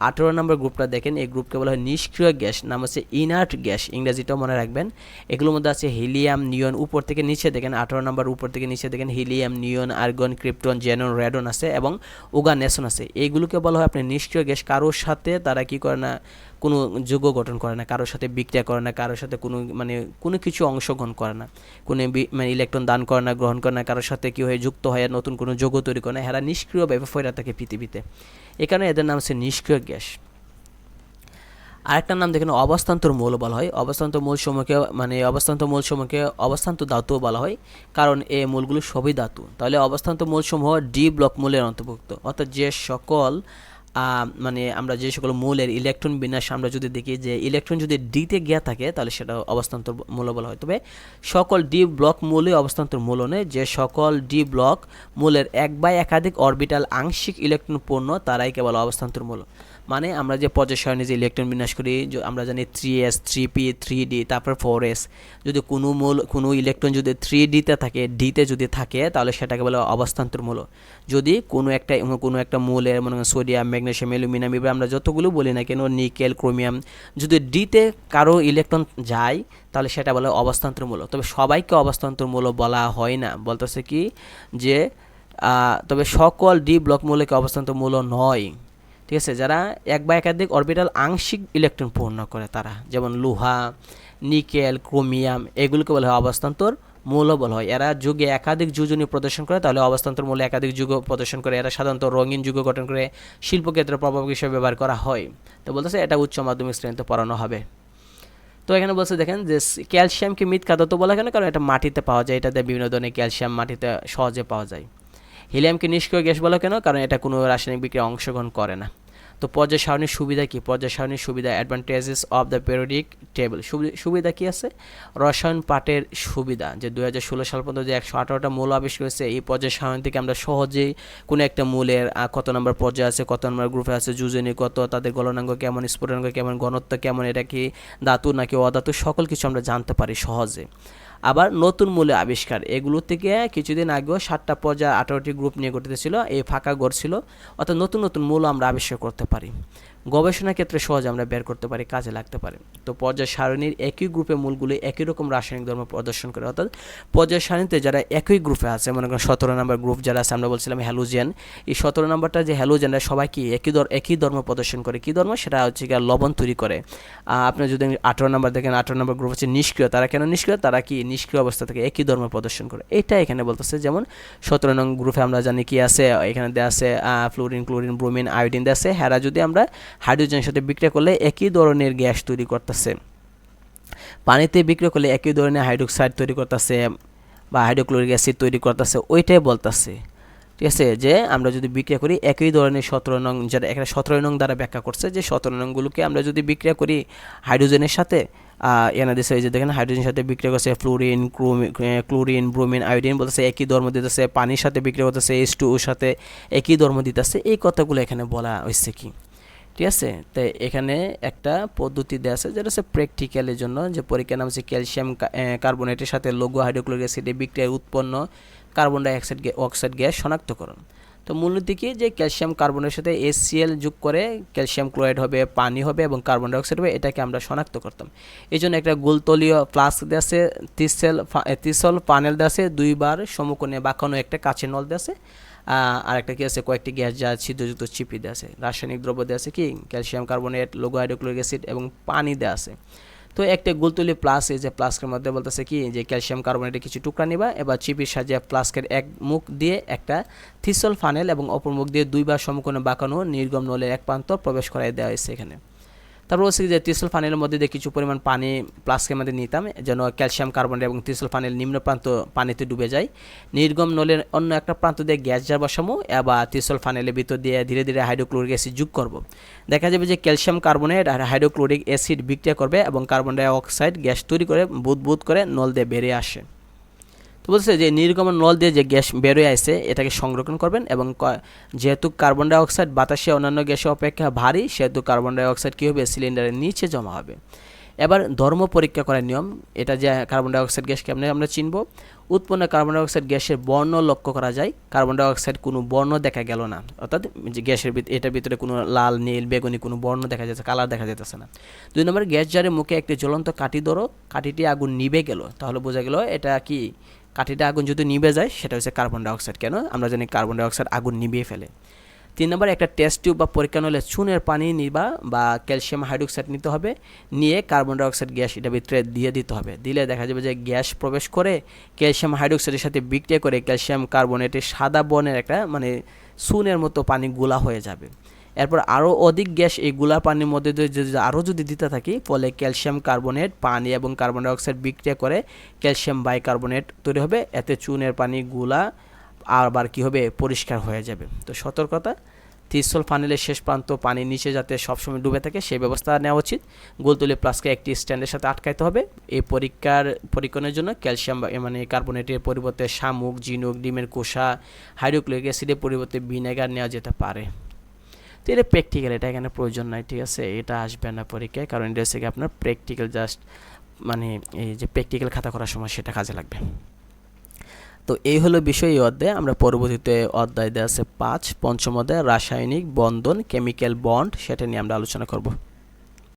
18 নম্বর গ্রুপটা দেখেন, এই গ্রুপকে বলা হয় নিষ্ক্রিয় গ্যাস, নাম হচ্ছে ইনার্ট গ্যাস, ইংরেজিটাও মনে রাখবেন। এগুলোর মধ্যে আছে হিলিয়াম, নিয়ন, উপর থেকে নিচে দেখেন 18 নম্বর উপর থেকে নিচে দেখেন হিলিয়াম, নিয়ন, আর্গন, ক্রিপ্টন, জেনন, রেডন আছে এবং ওগানেসন আছে। এইগুলোকে বলা হয় আপনার নিষ্ক্রিয় গ্যাস। কারোর সাথে তারা কি করে না, কোনো যৌগ গঠন করে না, কারোর সাথে বিক্রিয়া করে না, কারোর সাথে কোনো কিছু অংশগ্রহণ করে না, কোনো ইলেকট্রন দান করে না, গ্রহণ করে না, কারোর সাথে কি হয়ে যুক্ত হয়ে নতুন কোনো যৌগ তৈরি করে না, এরা নিষ্ক্রিয়ভাবে ফেরা থাকে পৃথিবীতে। এ কারণে এদের নাম হচ্ছে নিষ্ক্রিয় গ্যাস। আরেকটার নাম দেখেন অবস্থান্তর মৌল বলা হয়। অবস্থান্তর মৌলসমূহকে অবস্থান্ত ধাতুও বলা হয়, কারণ এই মৌলগুলো সবই ধাতু। তাহলে অবস্থান্ত মৌলসমূহ ডি ব্লক মৌলের অন্তর্ভুক্ত। অর্থাৎ যে সকল আমরা যে সকল মৌলের ইলেকট্রন বিন্যাস আমরা যদি দেখি যে ইলেকট্রন যদি ডিতে গিয়ে থাকে, তাহলে সেটা অবস্থান্তর মৌল বলা হয়। তবে সকল ডি ব্লক মৌলই অবস্থান্তর মৌল নয়। যে সকল ডি ব্লক মৌলের এক বা একাধিক অরবিটাল আংশিক ইলেকট্রন পূর্ণ, তারাই কেবল অবস্থান্তর মৌল। মানে আমরা যে পর্যায় সারণী যে ইলেকট্রন বিন্যাস করি, আমরা জানি 3s, 3p, 3d, তারপর 4s। যদি কোনো ইলেকট্রন যদি 3dতে থাকে, ডিতে যদি থাকে, তাহলে সেটাকে বলে অবস্থান্তর মৌল। যদি কোনো একটা মৌলের মনে করেন সোডিয়াম, ম্যাগনেসিয়াম, অ্যালুমিনিয়াম, এবার আমরা যতগুলো বলি না কেন, নিকেল, ক্রোমিয়াম, যদি ডিতে কারো ইলেকট্রন যায়, তাহলে সেটা বলে অবস্থান্তর মৌল। তবে সবাইকে অবস্থান্তর মৌল বলা হয় না। বলতেছে কি যে তবে সকল ডি ব্লক মৌলকে অবস্থান্তর মৌল নয়, ঠিক আছে। যারা এক বা একাধিক অরবিটাল আংশিক ইলেকট্রন পূর্ণ করে, তারা যেমন লোহা, নিকেল, ক্রোমিয়াম, এগুলোকে বলা হয় অবস্থান্তর মৌল বলা হয়। এরা যুগে একাধিক যোজনী প্রদর্শন করে, তাহলে অবস্থান্তর মৌল একাধিক যুগ প্রদর্শন করে। এরা সাধারণত রঙিন যুগ গঠন করে শিল্পক্ষেত্রে প্রভাবক হিসেবে ব্যবহার করা হয়। তো বলতেছে এটা উচ্চ মাধ্যমিক শ্রেণীতে পড়ানো হবে। তো এখানে বলছে দেখেন যে ক্যালসিয়ামকে মৃৎ খাদ্য বলা কেন? কারণ এটা মাটিতে পাওয়া যায়, এটাতে বিভিন্ন ধরনের ক্যালসিয়াম মাটিতে সহজে পাওয়া যায়। হিলিয়ামকে নিষ্ক্রিয় গ্যাস বলা কেন? কারণ এটা কোনো রাসায়নিক বিক্রিয়ায় অংশগ্রহণ করে না। তো পর্যায় সারণীর সুবিধা কি? পর্যায় সারণীর সুবিধা, advantages of the periodic table. সুবিধা কি আছে? রসায়ন পাঠের সুবিধা, যে 2016 সাল পর্যন্ত যে 118টা মৌল আবিষ্কার হয়েছে, এই পর্যায় সারণী থেকে আমরা সহজেই কোনো একটা মৌলের কত নম্বর পর্যায়ে আছে, কত নম্বর গ্রুপে আছে, যোজনী কত, তাদের গলনাঙ্গ কেমন, স্ফুটনাঙ্গ কেমন, ঘনত্ব কেমন, এটা কি ধাতু নাকি অধাতু, সকল কিছু আমরা জানতে পারি সহজে। আবার নতুন মৌলের আবিষ্কার, এগুলো থেকে কিছুদিন আগেও 7টা পর্যায়ে 18টি গ্রুপ নিয়ে গঠিত ছিল, এই ফাঁকা ঘর ছিল। অর্থাৎ নতুন নতুন মৌল আমরা আবিষ্কার করতে পারি, গবেষণা ক্ষেত্রে সহজে আমরা বের করতে পারি, কাজে লাগতে পারে। তো পর্যায় সারণীর একই গ্রুপে মূলগুলি একই রকম রাসায়নিক ধর্ম প্রদর্শন করে। অর্থাৎ পর্যায় সারণীতে যারা একই গ্রুপে আছে, মনে করেন 17 নম্বর গ্রুপ যারা আছে, আমরা বলছিলাম হ্যালোজেন, এই 17 নম্বরটা যে হ্যালোজেনরা সবাই কি একই ধর্ম প্রদর্শন করে। কী ধর্ম? সেটা হচ্ছে কি লবণ তৈরি করে। আপনি যদি 18 নম্বর দেখেন, 18 নম্বর গ্রুপ হচ্ছে নিষ্ক্রিয়। তারা কেন নিষ্ক্রিয়? তারা কি নিষ্ক্রিয় অবস্থা থেকে একই ধর্ম প্রদর্শন করে, এটা এখানে বলতেছে। যেমন 17 নং গ্রুপে আমরা জানি কি আছে, এখানে দেওয়া আছে ফ্লোরিন, ক্লোরিন, ব্রোমিন, আয়োডিন দেওয়া আছে। হ্যাঁ, যদি আমরা হাইড্রোজেনের সাথে বিক্রিয়া করলে একই ধরনের গ্যাস তৈরি করতেছে। পানিতে বিক্রিয়া করলে একই ধরনের হাইড্রোক্সাইড তৈরি করতেছে বা হাইড্রোক্লোরিক অ্যাসিড তৈরি করতেছে, ওইটাই বলতেছে, ঠিক আছে। যে আমরা যদি বিক্রিয়া করি একই ধরনের 17 নং, যেটা এখানে 17 নং দ্বারা ব্যাখ্যা করছে, যে 17 নংগুলোকে আমরা যদি বিক্রিয়া করি হাইড্রোজেনের সাথে, এখানে দিচ্ছে এই যে দেখেন হাইড্রোজেনের সাথে বিক্রিয়া করছে ফ্লোরিন, ক্লোরিন, ব্রোমিন, আয়োডিন, বলতেছে একই ধর্ম দিতেছে। পানির সাথে বিক্রিয়া করতেছে H2O সাথে একই ধর্ম দিতেছে। এই কথাগুলো এখানে বলা হয়েছে কি, ঠিক আছে। তো এখানে একটা পদ্ধতি দেওয়া আছে যেটা হচ্ছে প্র্যাকটিক্যালের জন্য, যে পরীক্ষার নাম হচ্ছে ক্যালসিয়াম কার্বনেটের সাথে লঘু হাইড্রোক্লোরিক অ্যাসিডে বিক্রিয়ায় উৎপন্ন কার্বন ডাই অক্সাইড গ্যাস শনাক্তকরণ। তো তো মূলনীতি কি যে ক্যালসিয়াম কার্বনের সাথে HCl যোগ করে ক্যালসিয়াম ক্লোরাইড হবে, পানি হবে এবং কার্বন ডাইঅক্সাইড হবে, এটাকে আমরা শনাক্ত করতাম। এই জন্য একটা গোলতলীয় ফ্লাস্ক দেওয়া আছে, তিসল পানেল দেওয়া আছে, 2 বার সমকোণে বাঁকানো একটা কাচের নল দেওয়া আছে, আর একটা কি আছে কয়েকটি গ্যাস যা ছিদ্রযুক্ত চিপি দেওয়া আছে, রাসায়নিক দ্রব্য দেওয়া আছে কি ক্যালসিয়াম কার্বনেট, লঘু হাইড্রোক্লোরিক অ্যাসিড এবং পানি দেওয়া আছে। তো একটা গোলতলি প্লাস, এই যে প্লাস্কের মধ্যে বলতেছে কি যে ক্যালসিয়াম কার্বনেটের কিছু টুকরা নিবা, এবার চিপির সাহায্যে প্লাস্কের এক মুখ দিয়ে একটা থিসল ফানেল এবং অপর মুখ দিয়ে 2 বার সমকোণে বাঁকানো নির্গম নলের এক প্রান্ত প্রবেশ করাই দেওয়া হয়েছে এখানে। তারপর হচ্ছে যে থিসল ফানেলের মধ্যে দিয়ে কিছু পরিমাণ পানি প্লাস্কের মধ্যে নিতাম যেন ক্যালসিয়াম কার্বনেট এবং থিসল ফানেল নিম্ন প্রান্ত পানিতে ডুবে যায়। নির্গম নলের অন্য একটা প্রান্ত দিয়ে গ্যাস জার বসাবো, এবার থিসল ফানেলের ভিতর দিয়ে ধীরে ধীরে হাইড্রোক্লোরিক অ্যাসিড যোগ করব। দেখা যাবে যে ক্যালসিয়াম কার্বনেট আর হাইড্রোক্লোরিক অ্যাসিড বিক্রিয়া করবে এবং কার্বন ডাই অক্সাইড গ্যাস তৈরি করে বুদবুদ করে নল দিয়ে বেরিয়ে আসে। তো বলছে যে নির্গমন নল দিয়ে যে গ্যাস বেরোয় আসে এটাকে সংরক্ষণ করবেন এবং যেহেতু কার্বন ডাই অক্সাইড বাতাসে অন্যান্য গ্যাসের অপেক্ষা ভারী, সেহেতু কার্বন ডাই অক্সাইড কী হবে সিলিন্ডারের নিচে জমা হবে। এবার ধর্ম পরীক্ষা করার নিয়ম, এটা যে কার্বন ডাই অক্সাইড গ্যাস কেমনে আমরা চিনব। উৎপন্ন কার্বন ডাই অক্সাইড গ্যাসের বর্ণ লক্ষ্য করা যায়, কার্বন ডাই অক্সাইড কোনো বর্ণ দেখা গেল না, অর্থাৎ যে গ্যাসের এটার ভিতরে কোনো লাল নীল বেগুনি কোনো বর্ণ দেখা যাচ্ছে, কালার দেখা যেতেছে না। 2 নম্বর, গ্যাস জারের মুখে একটি জ্বলন্ত কাঠি ধরো, কাঠিটি আগুন নিভে গেল, তাহলে বোঝা গেল এটা কি কাঠিটা আগুন যদি নিভে যায় সেটা হচ্ছে কার্বন ডাই অক্সাইড। কেন আমরা জানি কার্বন ডাই অক্সাইড আগুন নিভিয়ে ফেলে। 3 নম্বর, একটা টেস্ট টিউব বা পরীক্ষা নলে চুনের পানি নিবা বা ক্যালসিয়াম হাইড্রোক্সাইড নিতে হবে, নিয়ে কার্বন ডাই অক্সাইড গ্যাস এটা ভিতরে দিয়ে দিতে হবে। দিলে দেখা যাবে যে গ্যাস প্রবেশ করে ক্যালসিয়াম হাইড্রোক্সাইডের সাথে বিক্রিয়া করে ক্যালসিয়াম কার্বনেটের সাদা বর্ণের একটা মানে চুনের মতো পানি গুলা হয়ে যাবে। এরপর আরও অধিক গ্যাস এই গুলা পানির মধ্যে আরও যদি দিতে থাকি, ফলে ক্যালসিয়াম কার্বনেট পানি এবং কার্বন ডাই অক্সাইড বিক্রিয়া করে ক্যালসিয়াম বাইকার্বনেট তৈরি হবে, এতে চুনের পানি গুলা আবার কী হবে পরিষ্কার হয়ে যাবে। তো সতর্কতা, থিসল ফানেলের শেষ প্রান্ত পানির নিচে যাতে সবসময় ডুবে থাকে সেই ব্যবস্থা নেওয়া উচিত। গোলতলি প্লাসকে একটি স্ট্যান্ডের সাথে আটকাইতে হবে। এই পরীক্ষণের জন্য ক্যালসিয়াম মানে কার্বনেটের পরিবর্তে শামুক, ঝিনুক, ডিমের কোষা, হাইড্রোক্লোরিক অ্যাসিডের পরিবর্তে ভিনেগার নেওয়া যেতে পারে। তো এটা প্র্যাকটিক্যাল, এটা এখানে প্রয়োজন নাই, ঠিক আছে, এটা আসবে না পরীক্ষায়, কারণ এটা হচ্ছে আপনার প্র্যাকটিক্যাল জাস্ট মানে এই যে প্র্যাকটিক্যাল খাতা করার সময় সেটা কাজে লাগবে। তো এই হলো বিষয় এই অধ্যায়ে। আমরা পরবর্তীতে অধ্যায় দেওয়া আছে 5 পঞ্চম অধ্যায় রাসায়নিক বন্ধন কেমিক্যাল বন্ড, সেটা নিয়ে আমরা আলোচনা করব।